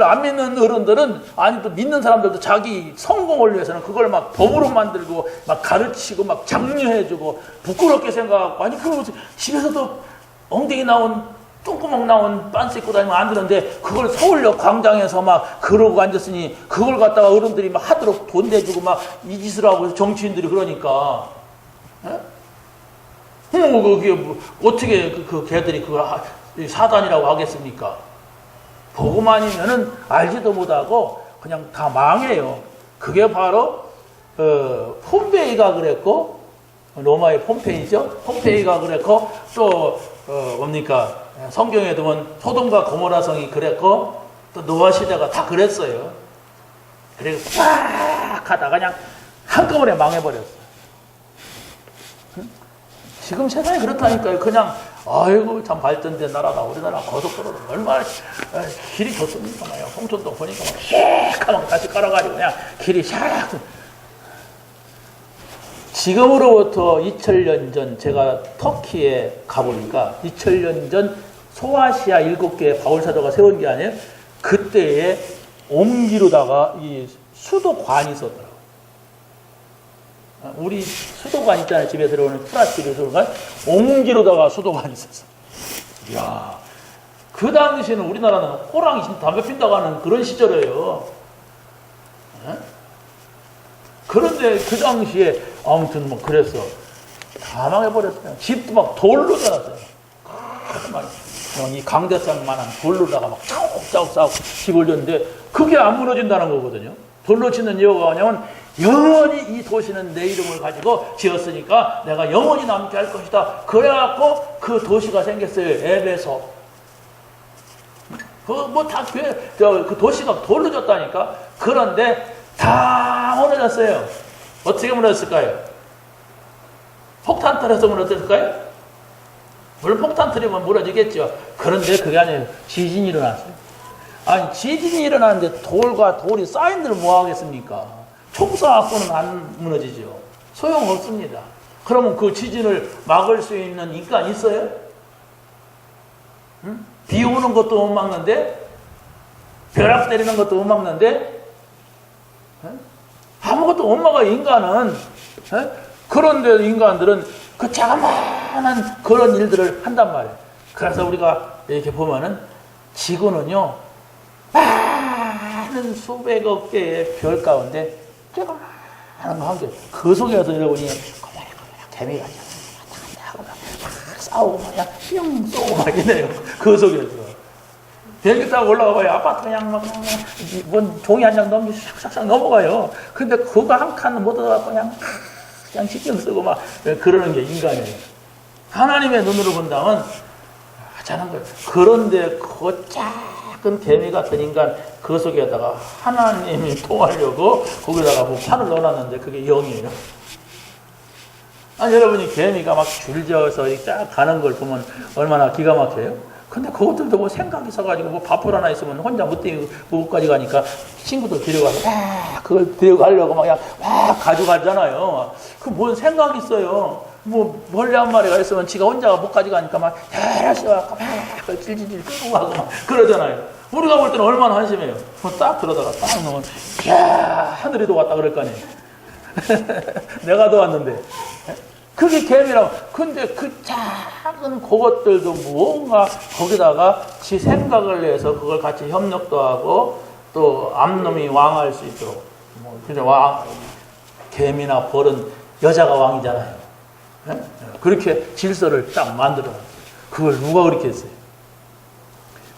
안 믿는 어른들은 아니 또 믿는 사람들도 자기 성공을 위해서는 그걸 막 법으로 만들고 막 가르치고 막 장려해주고 부끄럽게 생각하고 아니 그거 집에서도 엉덩이 나온 똥구멍 나온 빤스 입고 다니면 안 되는데 그걸 서울역 광장에서 막 그러고 앉았으니 그걸 갖다가 어른들이 막 하도록 돈 내주고 막 이 짓을 하고 정치인들이 그러니까 그게 어떻게 그 걔들이 그걸 사단이라고 하겠습니까? 복음 아니면은 알지도 못하고 그냥 다 망해요. 그게 바로 폼페이가 그랬고 로마의 폼페이죠. 폼페이가 그랬고 또 뭡니까 성경에 보면 소돔과 고모라 성이 그랬고 또 노아 시대가 다 그랬어요. 그래서 팍 하다가 그냥 한꺼번에 망해버렸어요. 지금 세상이 그렇다니까요. 그냥 아이고 참 발전된 나라다. 우리나라 고속도로도 얼마나 길이 좋습니까? 홍천도 보니까 막 휙하면 다시 깔아가지고 그냥 길이 샥. 지금으로부터 2000년 전 제가 터키에 가보니까 2000년 전 소아시아 7개의 바울사도가 세운 게 아니에요. 그때에 옹기로다가 이 수도관이 있었더라고요. 우리 수도관 있잖아요. 집에 들어오는 프라티르 수도관. 옹기로다가 수도관이 있었어. 이야, 그 당시에는 우리나라는 호랑이 담배 핀다고 하는 그런 시절이에요. 그런데 그 당시에 아무튼 그랬어. 다 망해버렸어요. 집도 막 돌로 자랐어요. 이 강대상만한 돌로다가 막 짜옥짜옥 싸고 집을 졌는데 그게 안 무너진다는 거거든요. 돌로 짓는 이유가 뭐냐면 영원히 이 도시는 내 이름을 가지고 지었으니까 내가 영원히 남게 할 것이다. 그래갖고 그 도시가 생겼어요. 에베소. 그뭐다 그 도시가 돌로 졌다니까. 그런데 다 무너졌어요. 어떻게 무너졌을까요? 폭탄 터져서 무너졌을까요? 물론 폭탄 터지면 무너지겠죠. 그런데 그게 아니에요. 지진이 일어났어요. 아니, 지진이 일어나는데 돌과 돌이 쌓인들 뭐 하겠습니까? 총 쏴갖고는 안 무너지죠. 소용없습니다. 그러면 그 지진을 막을 수 있는 인간 있어요? 응? 비 오는 것도 못 막는데, 벼락 때리는 것도 못 막는데, 응? 아무것도 못 막아요, 인간은. 응? 그런데 인간들은 그 자그마한 그런 일들을 한단 말이에요. 그래서 우리가 이렇게 보면은 지구는요, 많은 수백억 개의 별 가운데 조그마한 거 한 개. 그 속에서 여러분이 개미가 막 싸우고 막 뿅 쏘고 막 이래요. 그 속에서. 비행기 타고 올라가 봐요. 아파트 그냥 막, 뭔 종이 한 장 넘기 샥샥 넘어가요. 근데 그거 한 칸 못 얻어갖고 그냥 신경 쓰고 막 그러는 게 인간이에요. 하나님의 눈으로 본다면 하찮은 거예요. 그런데 그 작은 개미 같은 인간 그 속에다가 하나님이 통하려고 거기다가 뭐 판을 넣어놨는데 그게 0이에요. 아니, 여러분이 개미가 막 줄지어서 쫙 가는 걸 보면 얼마나 기가 막혀요? 근데 그것들도 뭐 생각이 있어가지고 뭐 밥풀 하나 있으면 혼자 못 뛰고 무까지 가니까 친구들 데려가서 그걸 데려가려고 막 그냥 가져가잖아요. 그 뭔 생각이 있어요. 뭐 벌레 한 마리가 있으면 지가 혼자 못 가져가니까 막 알았어 막 질질질 끌고 가고 막 그러잖아요. 우리가 볼 때는 얼마나 한심해요. 딱 들어다가 딱 넣으면 야 하늘이 도왔다 그럴 거 아니에요. 내가 도왔는데. 그게 개미라고. 근데 그 작은 그것들도 무언가 거기다가 지 생각을 내서 그걸 같이 협력도 하고 또 암놈이 왕할 수 있도록. 뭐, 그냥 개미나 벌은 여자가 왕이잖아요. 네? 그렇게 질서를 딱 만들어. 그걸 누가 그렇게 했어요?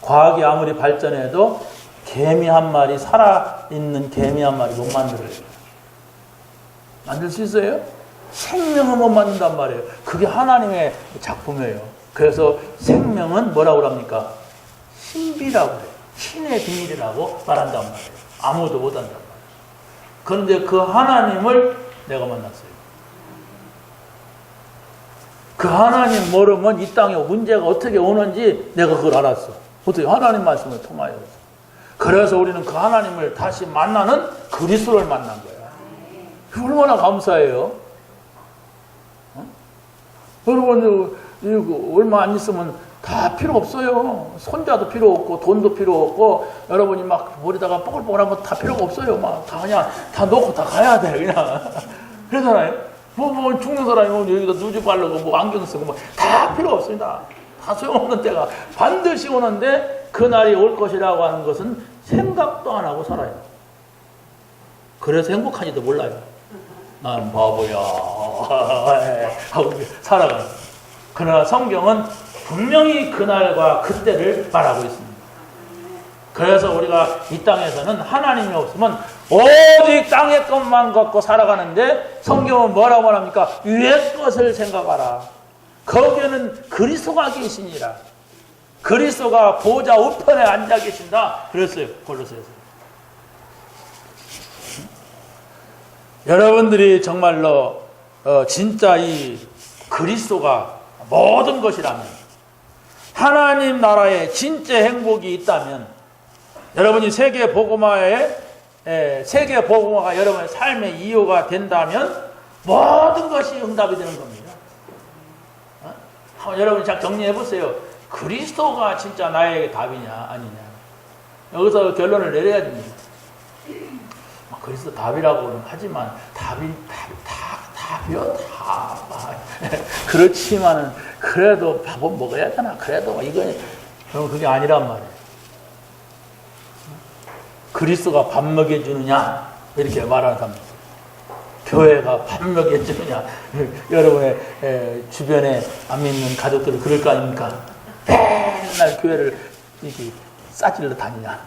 과학이 아무리 발전해도 개미 한 마리, 살아있는 개미 한 마리 못 만들어요. 만들 수 있어요? 생명은 못 만든단 말이에요. 그게 하나님의 작품이에요. 그래서 생명은 뭐라고 합니까? 신비라고 해요. 신의 비밀이라고 말한단 말이에요. 아무도 못한단 말이에요. 그런데 그 하나님을 내가 만났어요. 그 하나님 모르면 이 땅에 문제가 어떻게 오는지 내가 그걸 알았어. 어떻게 하나님 말씀을 통하여. 그래서 우리는 그 하나님을 다시 만나는 그리스도를 만난 거야. 얼마나 감사해요. 여러분, 이거 얼마 안 있으면 다 필요 없어요. 손자도 필요 없고, 돈도 필요 없고, 여러분이 막 머리다가 뽀글뽀글한 거 다 필요가 없어요. 막 다 그냥 다 놓고 다 가야 돼, 그냥. 그러잖아요. 뭐 죽는 사람이 뭐 여기다 누주 바르고, 뭐 안경 쓰고, 뭐 다 필요 없습니다. 다 소용없는 때가 반드시 오는데, 그날이 올 것이라고 하는 것은 생각도 안 하고 살아요. 그래서 행복한지도 몰라요. 난 바보야 하고 살아가는. 그러나 성경은 분명히 그날과 그때를 말하고 있습니다. 그래서 우리가 이 땅에서는 하나님이 없으면 오직 땅의 것만 갖고 살아가는데 성경은 뭐라고 말합니까? 위의 것을 생각하라. 거기에는 그리스도가 계시니라. 그리스도가 보좌 우편에 앉아 계신다. 그랬어요. 골로새서. 여러분들이 정말로 진짜 이 그리스도가 모든 것이라면, 하나님 나라에 진짜 행복이 있다면, 여러분이 세계 복음화가 여러분의 삶의 이유가 된다면 모든 것이 응답이 되는 겁니다. 여러분 잘 정리해 보세요. 그리스도가 진짜 나에게 답이냐 아니냐. 여기서 결론을 내려야 됩니다. 그리스도 답이라고는 하지만 답이요 답. 그렇지만은 그래도 밥은 먹어야 되나? 그래도 이건 그게 아니란 말이에요. 그리스도가 밥 먹여주느냐 이렇게 말하는 사람. 교회가 밥 먹여주느냐. 여러분의 주변에 안 믿는 가족들은 그럴 거 아닙니까? 맨날 교회를 이렇게 싸질러 다니냐.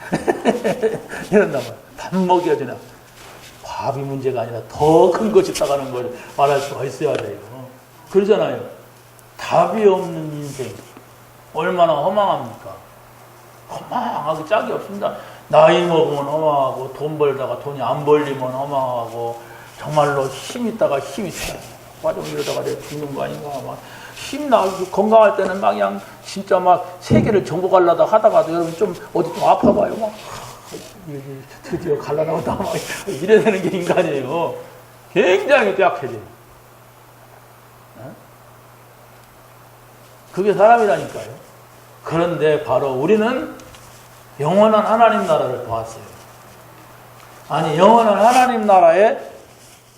이런단 말이에요. 밥 먹여주냐. 밥이 문제가 아니라 더 큰 것이 있다는 걸 말할 수가 있어야 돼요. 그러잖아요. 답이 없는 인생 얼마나 허망합니까? 허망하게 짝이 없습니다. 나이 먹으면 허망하고 돈 벌다가 돈이 안 벌리면 허망하고 정말로 힘 있다가 힘이 빠져 이러다가 내가 죽는 거 아닌가 막 힘 나고 건강할 때는 막 그냥 진짜 막 세계를 정복하려다 하다가도 여러분 좀 어디 좀 아파봐요 막 드디어 갈라나오다 막 이래 되는 게 인간이에요. 굉장히 폐악해져요. 그게 사람이라니까요. 그런데 바로 우리는 영원한 하나님 나라를 보았어요. 아니 영원한 하나님 나라에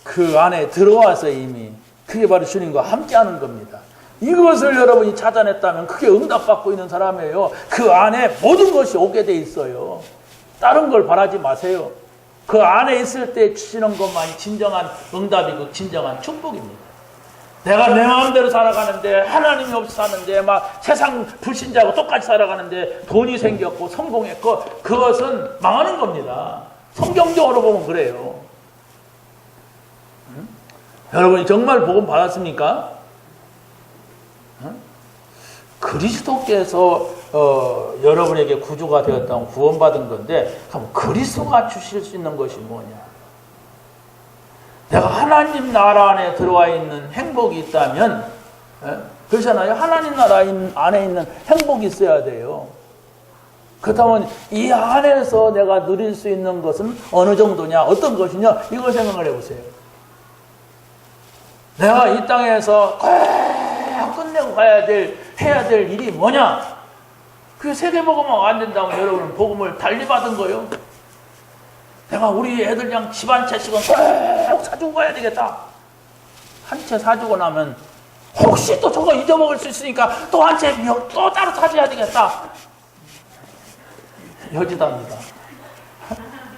그 안에 들어와서 이미 그게 바로 주님과 함께하는 겁니다. 이것을 여러분이 찾아냈다면 그게 응답받고 있는 사람이에요. 그 안에 모든 것이 오게 돼 있어요. 다른 걸 바라지 마세요. 그 안에 있을 때 주시는 것만이 진정한 응답이고 진정한 축복입니다. 내가 내 마음대로 살아가는데 하나님이 없이 사는데 막 세상 불신자하고 똑같이 살아가는데 돈이 생겼고 성공했고 그것은 망하는 겁니다. 성경적으로 보면 그래요. 여러분이 정말 복음 받았습니까? 그리스도께서 여러분에게 구주가 되었다면 구원받은 건데 그럼 그리스도가 주실 수 있는 것이 뭐냐? 내가 하나님 나라 안에 들어와 있는 행복이 있다면 그렇잖아요. 하나님 나라 안에 있는 행복이 있어야 돼요. 그렇다면 이 안에서 내가 누릴 수 있는 것은 어느 정도냐? 어떤 것이냐? 이걸 생각을 해보세요. 내가 이 땅에서 끝내고 해야 될 일이 뭐냐? 그 세계복음만 안 된다면 여러분은 복음을 달리 받은 거예요. 내가 우리 애들 그냥 집 한 채씩은 꼭 사주고 가야 되겠다. 한 채 사주고 나면 혹시 또 저거 잊어먹을 수 있으니까 또 한 채 또 따로 사줘야 되겠다. 여지답니다.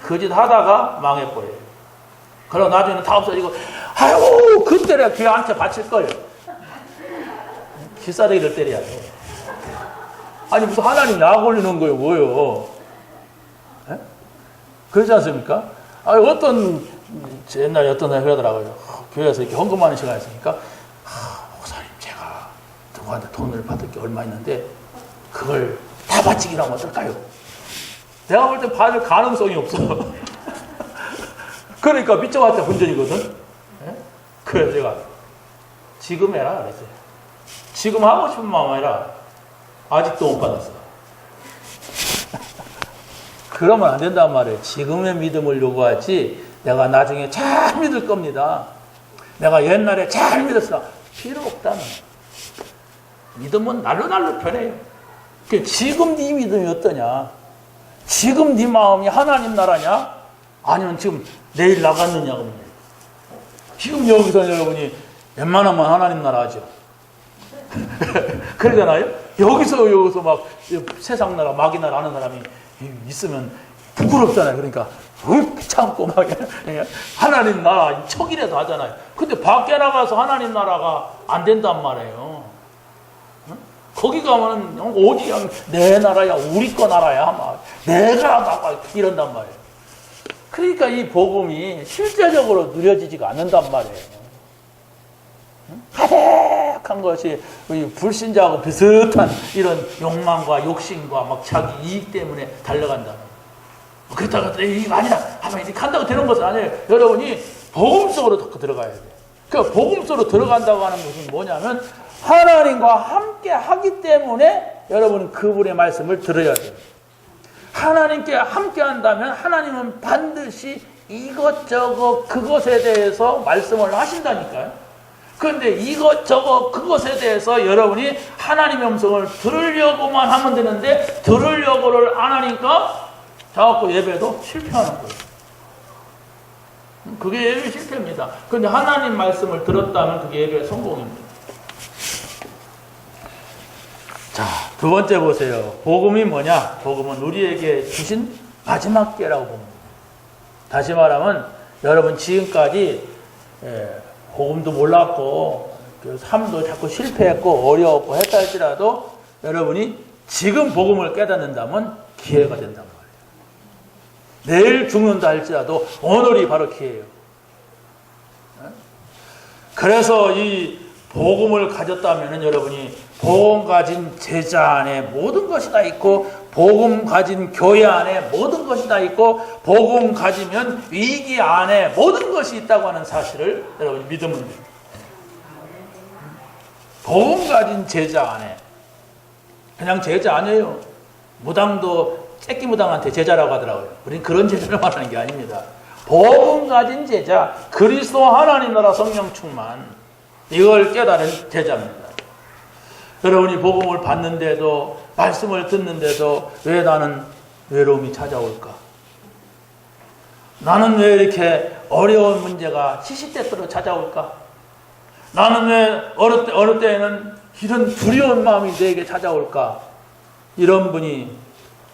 그 짓 하다가 망해버려요. 그러고 나중에는 다 없어지고 아이고 그때려 귀에 한 채 바칠 거예요. 기싸대기를 때려야 돼. 아니 무슨 하나님 약 올리는 거예요 뭐예요. 에? 그렇지 않습니까? 어떤 옛날에 어떤 사람이 그러더라고요. 교회에서 이렇게 헌금하는 시간이 있으니까 목사님 제가 누구한테 돈을 받을 게 얼마 있는데 그걸 다 바치기로 하면 어떨까요? 내가 볼 때 받을 가능성이 없어. 그러니까 미쳐봤자 본전이거든. 에? 그래서 제가 지금 해라 그랬어요. 지금 하고 싶은 마음 해라. 아직도 못 받았어. 그러면 안 된단 말이에요. 지금의 믿음을 요구하지 내가 나중에 잘 믿을 겁니다. 내가 옛날에 잘 믿었어. 필요 없다는. 믿음은 날로 변해요. 지금 네 믿음이 어떠냐? 지금 네 마음이 하나님 나라냐? 아니면 지금 내일 나갔느냐? 지금 여기서 여러분이 웬만하면 하나님 나라 하죠. 그러잖아요? 여기서 막 세상 나라, 마귀 나라 하는 사람이 있으면 부끄럽잖아요. 그러니까 참고 막 하나님 나라 척이라도 하잖아요. 근데 밖에 나가서 하나님 나라가 안 된단 말이에요. 거기 가면 어디 그냥 내 나라야, 우리 거 나라야, 막 내가 막 이런단 말이에요. 그러니까 이 복음이 실제적으로 누려지지가 않는단 말이에요. 가득한 것이 불신자하고 비슷한 이런 욕망과 욕심과 막 자기 이익 때문에 달려간다. 그렇다고 이거 아니다 하면 이렇게 간다고 되는 것은 아니에요. 여러분이 복음 속으로 들어가야 돼요. 그 복음 속으로 들어간다고 하는 것은 뭐냐면 하나님과 함께 하기 때문에 여러분은 그분의 말씀을 들어야 돼요. 하나님께 함께 한다면 하나님은 반드시 이것저것 그것에 대해서 말씀을 하신다니까요. 그런데 이것저것 그것에 대해서 여러분이 하나님의 음성을 들으려고만 하면 되는데 들으려고를 안 하니까 자꾸 예배도 실패하는 거예요. 그게 예배 실패입니다. 그런데 하나님 말씀을 들었다면 그게 예배의 성공입니다. 자, 두 번째 보세요. 복음이 뭐냐? 복음은 우리에게 주신 마지막 기회라고 봅니다. 다시 말하면 여러분 지금까지 복음도 몰랐고 삶도 자꾸 실패했고 어려웠고 했다 할지라도 여러분이 지금 복음을 깨닫는다면 기회가 된단 말이에요. 내일 죽는다 할지라도 오늘이 바로 기회예요. 그래서 이 복음을 가졌다면 여러분이 복음 가진 제자 안에 모든 것이 다 있고 복음 가진 교회 안에 모든 것이 다 있고 복음 가지면 위기 안에 모든 것이 있다고 하는 사실을 여러분이 믿으면 됩니다. 복음 가진 제자 안에 그냥 제자 아니에요. 무당도 째끼 무당한테 제자라고 하더라고요. 우리는 그런 제자를 말하는 게 아닙니다. 복음 가진 제자, 그리스도 하나님 나라 성령 충만, 이걸 깨달은 제자입니다. 여러분이 복음을 받는데도 말씀을 듣는데도 왜 나는 외로움이 찾아올까? 나는 왜 이렇게 어려운 문제가 시시때때로 찾아올까? 나는 왜 어느 때에는 이런 두려운 마음이 내게 찾아올까? 이런 분이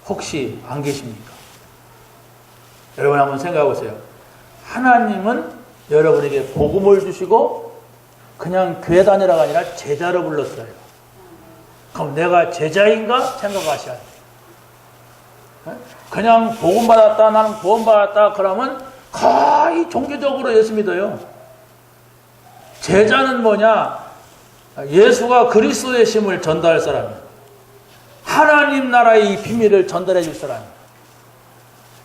혹시 안 계십니까? 여러분 한번 생각해 보세요. 하나님은 여러분에게 복음을 주시고 그냥 교회 다니라가 아니라 제자로 불렀어요. 그럼 내가 제자인가 생각하셔야 돼요. 그냥 복음 받았다, 나는 구원 받았다 그러면 거의 종교적으로 예수 믿어요. 제자는 뭐냐? 예수가 그리스도의 심을 전달할 사람이에요. 하나님 나라의 이 비밀을 전달해 줄 사람이에요.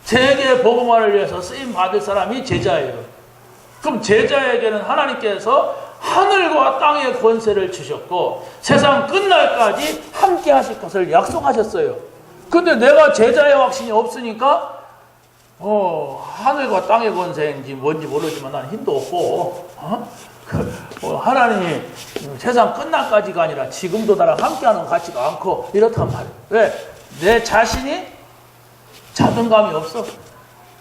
세계 복음화를 위해서 쓰임 받을 사람이 제자예요. 그럼 제자에게는 하나님께서 하늘과 땅의 권세를 주셨고 세상 끝날까지 함께 하실 것을 약속하셨어요. 근데 내가 제자의 확신이 없으니까 하늘과 땅의 권세인지 뭔지 모르지만 나는 힘도 없고 하나님이 세상 끝날까지가 아니라 지금도 나랑 함께하는 것 같지가 않고 이렇단 말이에요. 왜? 내 자신이 자존감이 없어.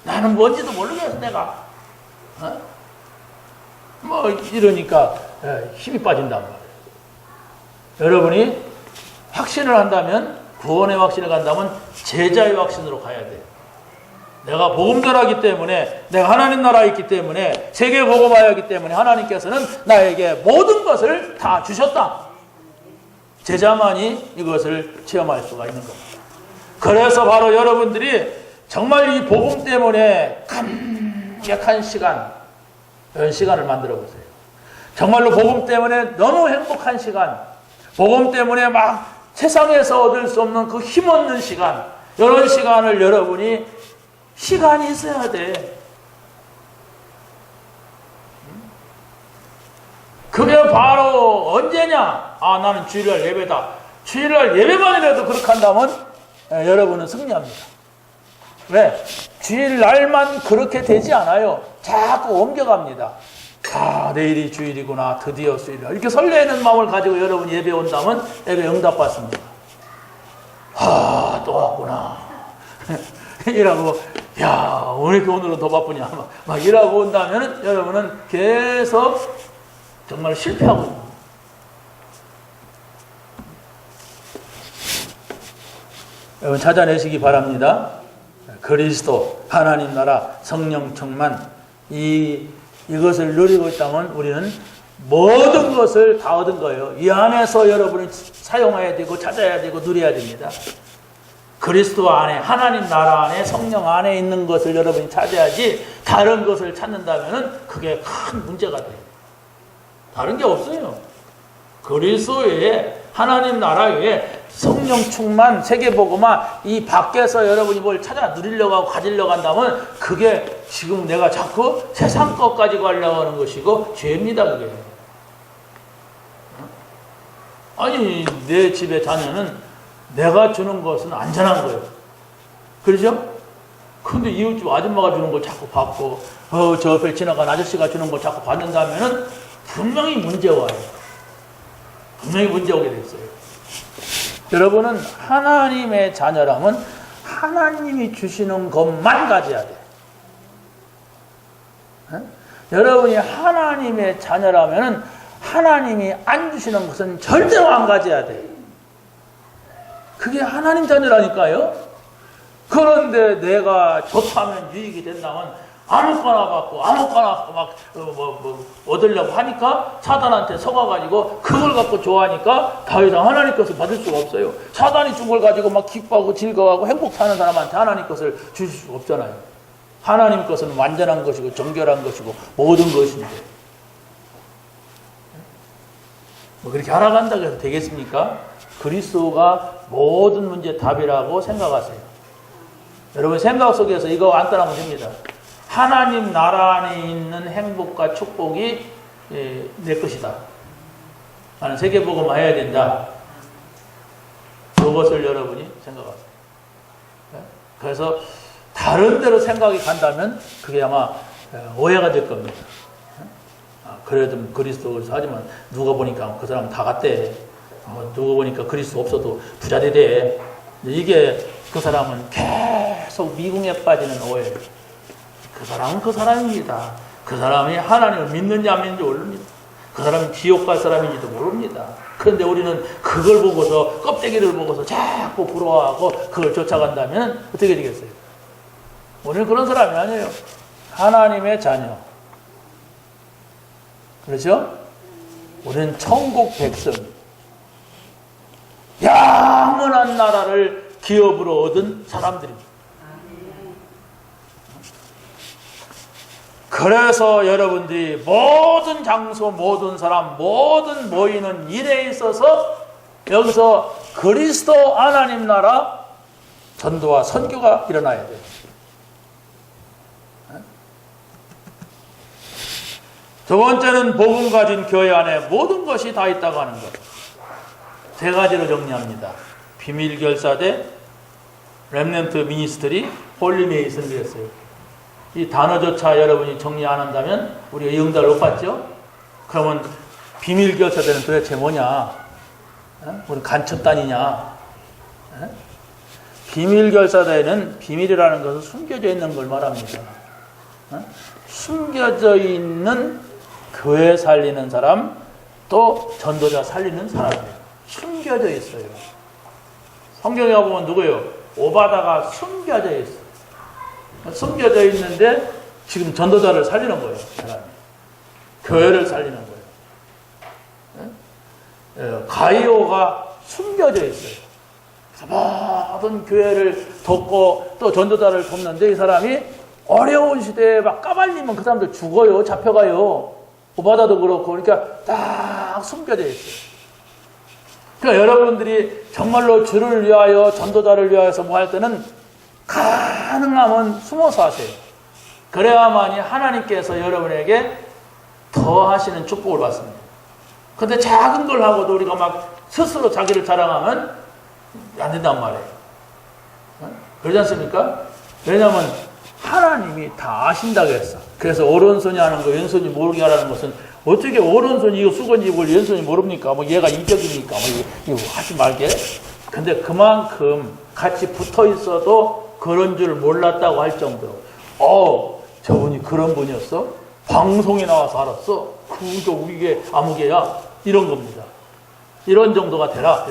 나는 뭔지도 모르겠어 내가. 뭐 이러니까 힘이 빠진단 말이에요. 여러분이 확신을 한다면, 구원의 확신을 간다면 제자의 확신으로 가야 돼요. 내가 복음전하기 때문에, 내가 하나님 나라에 있기 때문에, 세계 복음화였기 때문에 하나님께서는 나에게 모든 것을 다 주셨다. 제자만이 이것을 체험할 수가 있는 겁니다. 그래서 바로 여러분들이 정말 이 복음 때문에 감격한 시간, 이런 시간을 만들어 보세요. 정말로 복음 때문에 너무 행복한 시간, 복음 때문에 막 세상에서 얻을 수 없는 그 힘없는 시간, 이런 시간을 여러분이 시간이 있어야 돼. 그게 바로 언제냐? 나는 주일날 예배다. 주일날 예배만이라도 그렇게 한다면 여러분은 승리합니다. 왜? 주일날만 그렇게 되지 않아요. 자꾸 옮겨갑니다. 내일이 주일이구나. 드디어 주일이다. 이렇게 설레는 마음을 가지고 여러분이 예배 온다면 예배 응답받습니다. 또 왔구나. 이라고, 왜 이렇게 오늘은 더 바쁘냐. 막 이라고 온다면 여러분은 계속 정말 실패하고 있습니다. 여러분 찾아내시기 바랍니다. 그리스도, 하나님 나라, 성령 충만, 이것을 누리고 있다면 우리는 모든 것을 다 얻은 거예요. 이 안에서 여러분이 사용해야 되고 찾아야 되고 누려야 됩니다. 그리스도 안에, 하나님 나라 안에, 성령 안에 있는 것을 여러분이 찾아야지 다른 것을 찾는다면 그게 큰 문제가 돼요. 다른 게 없어요. 그리스도 외에, 하나님 나라 외에 성령 충만, 세계복음화, 이 밖에서 여러분이 뭘 찾아 누리려고 하고 가지려고 한다면 그게 지금 내가 자꾸 세상 것 가지고 하려고 하는 것이고 죄입니다, 그게. 아니, 내 집에 자녀는 내가 주는 것은 안전한 거예요. 그렇죠? 근데 이웃집 아줌마가 주는 걸 자꾸 받고, 저 옆에 지나간 아저씨가 주는 걸 자꾸 받는다면은 분명히 문제 와요. 분명히 문제 오게 됐어요. 여러분은 하나님의 자녀라면 하나님이 주시는 것만 가져야 돼. 여러분이 하나님의 자녀라면 하나님이 안 주시는 것은 절대로 안 가져야 돼. 그게 하나님 자녀라니까요. 그런데 내가 좋다면 유익이 된다면 아무거나 받고 아무거나 막 얻으려고 하니까 사단한테 속아가지고 그걸 갖고 좋아하니까 더 이상 하나님 것을 받을 수가 없어요. 사단이 준 걸 가지고 막 기뻐하고 즐거워하고 행복하는 사람한테 하나님 것을 주실 수가 없잖아요. 하나님 것은 완전한 것이고 정결한 것이고 모든 것인데 뭐 그렇게 알아간다고 해서 되겠습니까? 그리스도가 모든 문제의 답이라고 생각하세요. 여러분 생각 속에서 이거 안 따라하면 됩니다. 하나님 나라 안에 있는 행복과 축복이 내 것이다. 나는 세계복음화 해야 된다. 그것을 여러분이 생각하세요. 그래서 다른 데로 생각이 간다면 그게 아마 오해가 될 겁니다. 그래도 그리스도를 하지만 누가 보니까 그 사람 다 갔대. 누가 보니까 그리스도 없어도 부자 되대. 이게 그 사람은 계속 미궁에 빠지는 오해예요. 그 사람은 그 사람입니다. 그 사람이 하나님을 믿는지 안 믿는지 모릅니다. 그 사람은 지옥 갈 사람인지도 모릅니다. 그런데 우리는 그걸 보고서 껍데기를 보고서 자꾸 부러워하고 그걸 쫓아간다면 어떻게 되겠어요? 우리는 그런 사람이 아니에요. 하나님의 자녀. 그렇죠? 우리는 천국 백성. 영원한 나라를 기업으로 얻은 사람들입니다. 그래서 여러분들이 모든 장소, 모든 사람, 모든 모이는 일에 있어서 여기서 그리스도 하나님 나라 전도와 선교가 일어나야 돼요. 두 번째는 복음 가진 교회 안에 모든 것이 다 있다고 하는 것. 세 가지로 정리합니다. 비밀 결사대, 렘넌트 미니스트리, 홀리 메이슨 그랬어요. 이 단어조차 여러분이 정리 안 한다면 우리가 이 응답을 못 받죠? 그러면 비밀 결사대는 도대체 뭐냐? 우리 간첩단이냐? 비밀 결사대는 비밀이라는 것은 숨겨져 있는 걸 말합니다. 숨겨져 있는 교회 살리는 사람, 또 전도자 살리는 사람이에요. 숨겨져 있어요. 성경에 보면 누구예요? 오바다가 숨겨져 있어요. 숨겨져 있는데 지금 전도자를 살리는 거예요. 사람이. 교회를 살리는 거예요. 가이오가 숨겨져 있어요. 모든 교회를 돕고 또 전도자를 돕는데 이 사람이 어려운 시대에 막 까발리면 그 사람들 죽어요. 잡혀가요. 오바다도 그렇고 그러니까 딱 숨겨져 있어요. 그러니까 여러분들이 정말로 주를 위하여 전도자를 위하여서 뭐 할 때는 가능하면 숨어서 하세요. 그래야만이 하나님께서 여러분에게 더 하시는 축복을 받습니다. 근데 작은 걸 하고도 우리가 막 스스로 자기를 자랑하면 안 된단 말이에요. 그러지 않습니까? 왜냐하면 하나님이 다 아신다고 했어. 그래서 오른손이 하는 거 왼손이 모르게 하라는 것은 어떻게 오른손이 이거 수건이 이걸 왼손이 모릅니까? 뭐 얘가 이적입니까? 뭐 이거 하지 말게. 근데 그만큼 같이 붙어 있어도 그런 줄 몰랐다고 할 정도로 저분이 그런 분이었어? 방송에 나와서 알았어? 그거 이게 아무개야? 이런 겁니다. 이런 정도가 되라.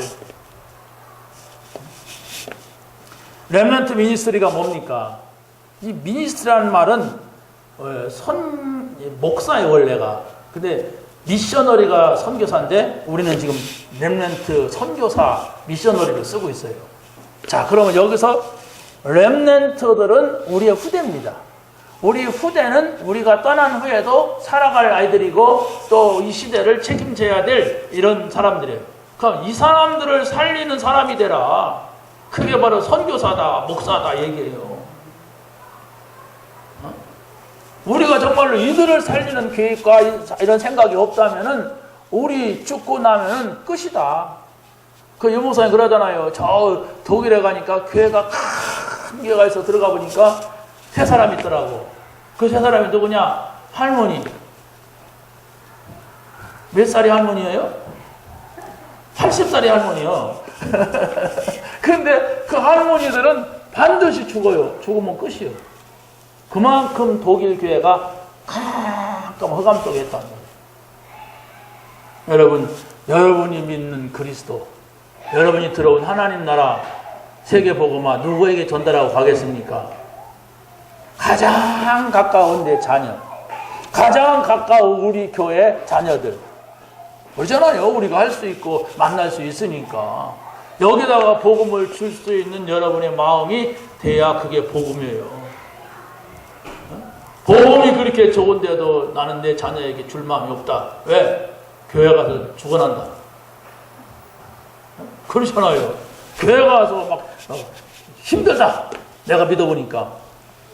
렘넌트 미니스트리가 뭡니까? 이 미니스트리라는 말은 목사의 원래가. 근데 미셔너리가 선교사인데 우리는 지금 렘넌트 선교사 미셔너리를 쓰고 있어요. 자, 그러면 여기서 렘넌트들은 우리의 후대입니다. 우리 후대는 우리가 떠난 후에도 살아갈 아이들이고 또 이 시대를 책임져야 될 이런 사람들이에요. 그럼 이 사람들을 살리는 사람이 되라. 그게 바로 선교사다, 목사다 얘기해요. 우리가 정말로 이들을 살리는 계획과 이런 생각이 없다면은 우리 죽고 나면은 끝이다. 그 유목사님 그러잖아요. 저 독일에 가니까 교회가 큰 교회가 있어 들어가 보니까 세 사람이 있더라고. 그 세 사람이 누구냐? 할머니. 몇 살이 할머니예요? 80살이 할머니요. 근데 그 할머니들은 반드시 죽어요. 죽으면 끝이에요. 그만큼 독일 교회가 가끔 허감 속에 있다는 거예요. 여러분, 여러분이 믿는 그리스도, 여러분이 들어온 하나님 나라 세계복음화 누구에게 전달하고 가겠습니까? 가장 가까운 내 자녀, 가장 가까운 우리 교회 자녀들. 그러잖아요. 우리가 할 수 있고 만날 수 있으니까. 여기다가 복음을 줄 수 있는 여러분의 마음이 돼야 그게 복음이에요. 복음이 그렇게 좋은데도 나는 내 자녀에게 줄 마음이 없다. 왜? 교회 가서 죽어난다. 그러잖아요. 교회 가서 막 힘들다. 내가 믿어보니까.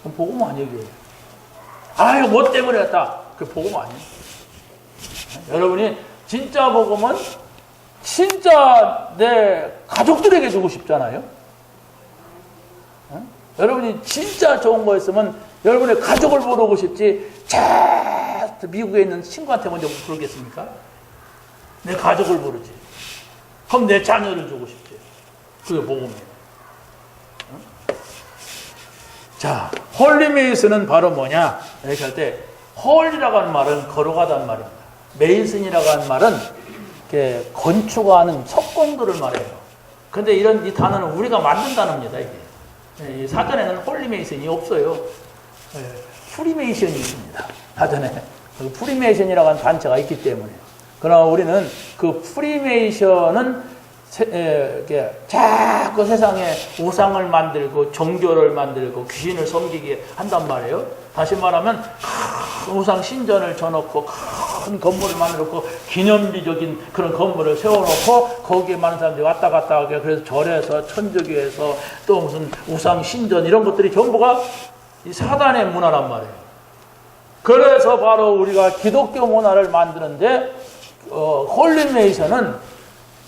그럼 복음 아니에요. 아유, 뭐 때문에 했다. 그게 복음 아니에요. 여러분이 진짜 복음은 진짜 내 가족들에게 주고 싶잖아요. 여러분이 진짜 좋은 거 있으면 여러분의 가족을 부르고 싶지, 미국에 있는 친구한테 먼저 부르겠습니까? 내 가족을 부르지. 그럼 내 자녀를 주고 싶지. 그게 복음이에요. 자, 홀리메이슨은 바로 뭐냐? 이렇게 할 때, 홀이라고 하는 말은 거룩하다는 말입니다. 메이슨이라고 하는 말은 이렇게 건축하는 석공들을 말해요. 근데 이 단어는 우리가 만든 단어입니다, 이게. 이 사전에는 홀리메이슨이 없어요. 프리메이션이 있습니다. 사전에. 프리메이션이라고 하는 단체가 있기 때문에. 그러나 우리는 그 프리메이션은 자꾸 세상에 우상을 만들고 종교를 만들고 귀신을 섬기게 한단 말이에요. 다시 말하면 큰 우상 신전을 져놓고 큰 건물을 만들었고 기념비적인 그런 건물을 세워놓고 거기에 많은 사람들이 왔다 갔다 하게, 그래서 절에서 천주교에서 또 무슨 우상 신전 이런 것들이 전부가 이 사단의 문화란 말이에요. 그래서 바로 우리가 기독교 문화를 만드는데 홀리메이션은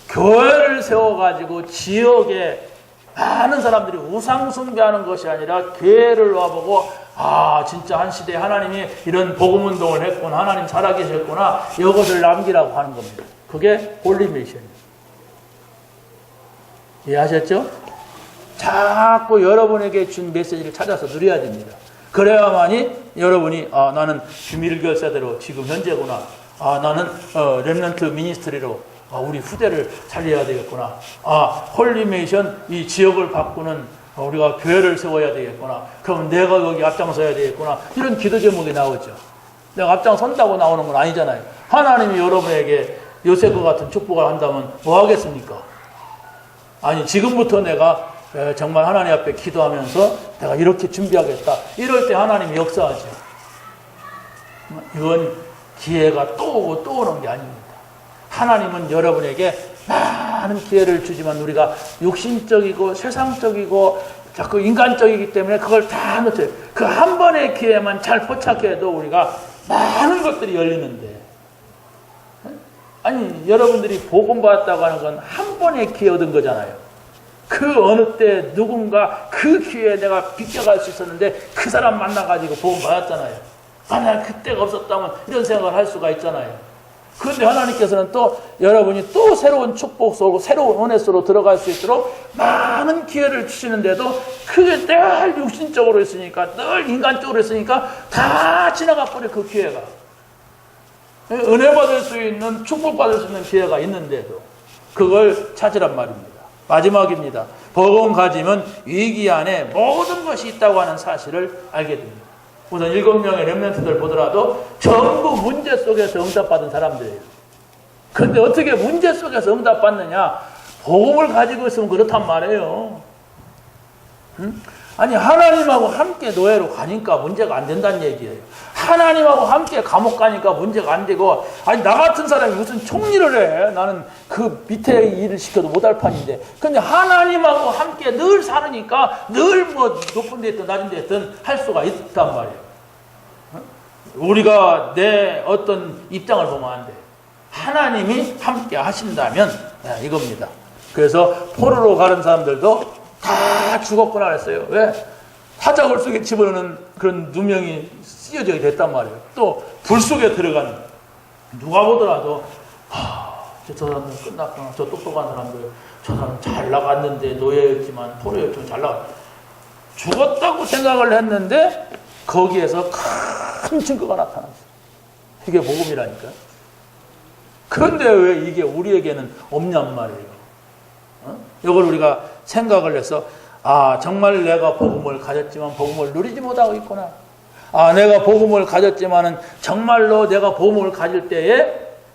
교회를 세워가지고 지역에 많은 사람들이 우상 숭배하는 것이 아니라 교회를 와보고, 아, 진짜 한 시대에 하나님이 이런 복음운동을 했구나, 하나님 살아계셨구나, 이것을 남기라고 하는 겁니다. 그게 홀리메이션이에요. 이해하셨죠? 자꾸 여러분에게 준 메시지를 찾아서 누려야 됩니다. 그래야만이 여러분이, 아, 나는 비밀결사대로 지금 현재구나, 아, 나는 렘넌트 미니스트리로 우리 후대를 살려야 되겠구나. 아, 홀리메이션, 이 지역을 바꾸는 우리가 교회를 세워야 되겠구나. 그럼 내가 거기 앞장서야 되겠구나. 이런 기도 제목이 나오죠. 내가 앞장선다고 나오는 건 아니잖아요. 하나님이 여러분에게 요셉과 같은 축복을 한다면 뭐 하겠습니까? 아니, 지금부터 내가 정말 하나님 앞에 기도하면서 내가 이렇게 준비하겠다. 이럴 때 하나님이 역사하죠. 이건 기회가 또 오고 또 오는 게 아닙니다. 하나님은 여러분에게 많은 기회를 주지만 우리가 육신적이고 세상적이고 자꾸 인간적이기 때문에 그걸 다 놓쳐요. 그 한 번의 기회만 잘 포착해도 우리가 많은 것들이 열리는데, 아니, 여러분들이 복음 받았다고 하는 건 한 번의 기회 얻은 거잖아요. 그 어느 때 누군가 그 기회에 내가 비껴갈 수 있었는데 그 사람 만나가지고 복음 받았잖아요. 만약 그때가 없었다면 이런 생각을 할 수가 있잖아요. 그런데 하나님께서는 또 여러분이 또 새로운 축복 속으로, 새로운 은혜 속으로 들어갈 수 있도록 많은 기회를 주시는데도 그게 늘 육신적으로 있으니까, 늘 인간적으로 있으니까 다 지나가 버려, 그 기회가. 은혜 받을 수 있는, 축복 받을 수 있는 기회가 있는데도 그걸 찾으란 말입니다. 마지막입니다. 복음 가지면 위기 안에 모든 것이 있다고 하는 사실을 알게 됩니다. 우선 7명의 렘넌트들 보더라도 전부 문제 속에서 응답받은 사람들이에요. 그런데 어떻게 문제 속에서 응답받느냐? 복음을 가지고 있으면 그렇단 말이에요. 아니, 하나님하고 함께 노예로 가니까 문제가 안 된다는 얘기예요. 하나님하고 함께 감옥 가니까 문제가 안 되고, 아니, 나 같은 사람이 무슨 총리를 해. 나는 그 밑에 일을 시켜도 못할 판인데. 근데 하나님하고 함께 늘 살으니까 늘 뭐 높은 데 있든 낮은 데 있든 할 수가 있단 말이에요. 우리가 내 어떤 입장을 보면 안 돼요. 하나님이 함께 하신다면 이겁니다. 그래서 포로로 가는 사람들도 다 죽었구나 그랬어요. 왜? 사자굴 속에 집어넣는 그런 누명이 씌어져 됐단 말이에요. 또 불 속에 들어가는, 누가 보더라도 저 사람은 끝났구나. 저 똑똑한 사람들, 저 사람 잘 나갔는데 노예였지만 포로였지만 잘 나갔. 죽었다고 생각을 했는데 거기에서 큰 증거가 나타났어요. 이게 복음이라니까요. 그런데 왜 이게 우리에게는 없냔 말이에요. 이걸 우리가 생각을 해서, 아, 정말 내가 복음을 가졌지만 복음을 누리지 못하고 있구나. 아, 내가 복음을 가졌지만은 정말로 내가 복음을 가질 때에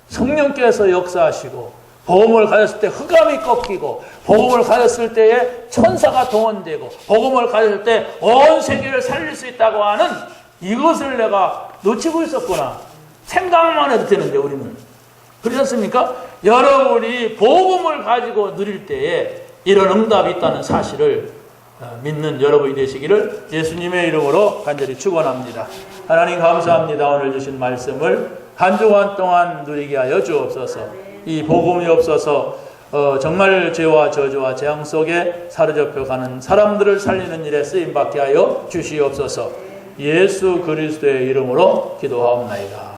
성령께서 역사하시고, 복음을 가졌을 때 흑암이 꺾이고, 복음을 가졌을 때에 천사가 동원되고, 복음을 가졌을 때 온 세계를 살릴 수 있다고 하는 이것을 내가 놓치고 있었구나. 생각만 해도 되는데 우리는. 그렇지 않습니까? 여러분이 복음을 가지고 누릴 때에 이런 응답이 있다는 사실을 믿는 여러분이 되시기를 예수님의 이름으로 간절히 축원합니다. 하나님 감사합니다. 오늘 주신 말씀을 한 주간 동안 누리게 하여 주옵소서. 이 복음이 없어서 정말 죄와 저주와 재앙 속에 사로잡혀가는 사람들을 살리는 일에 쓰임받게 하여 주시옵소서. 예수 그리스도의 이름으로 기도하옵나이다.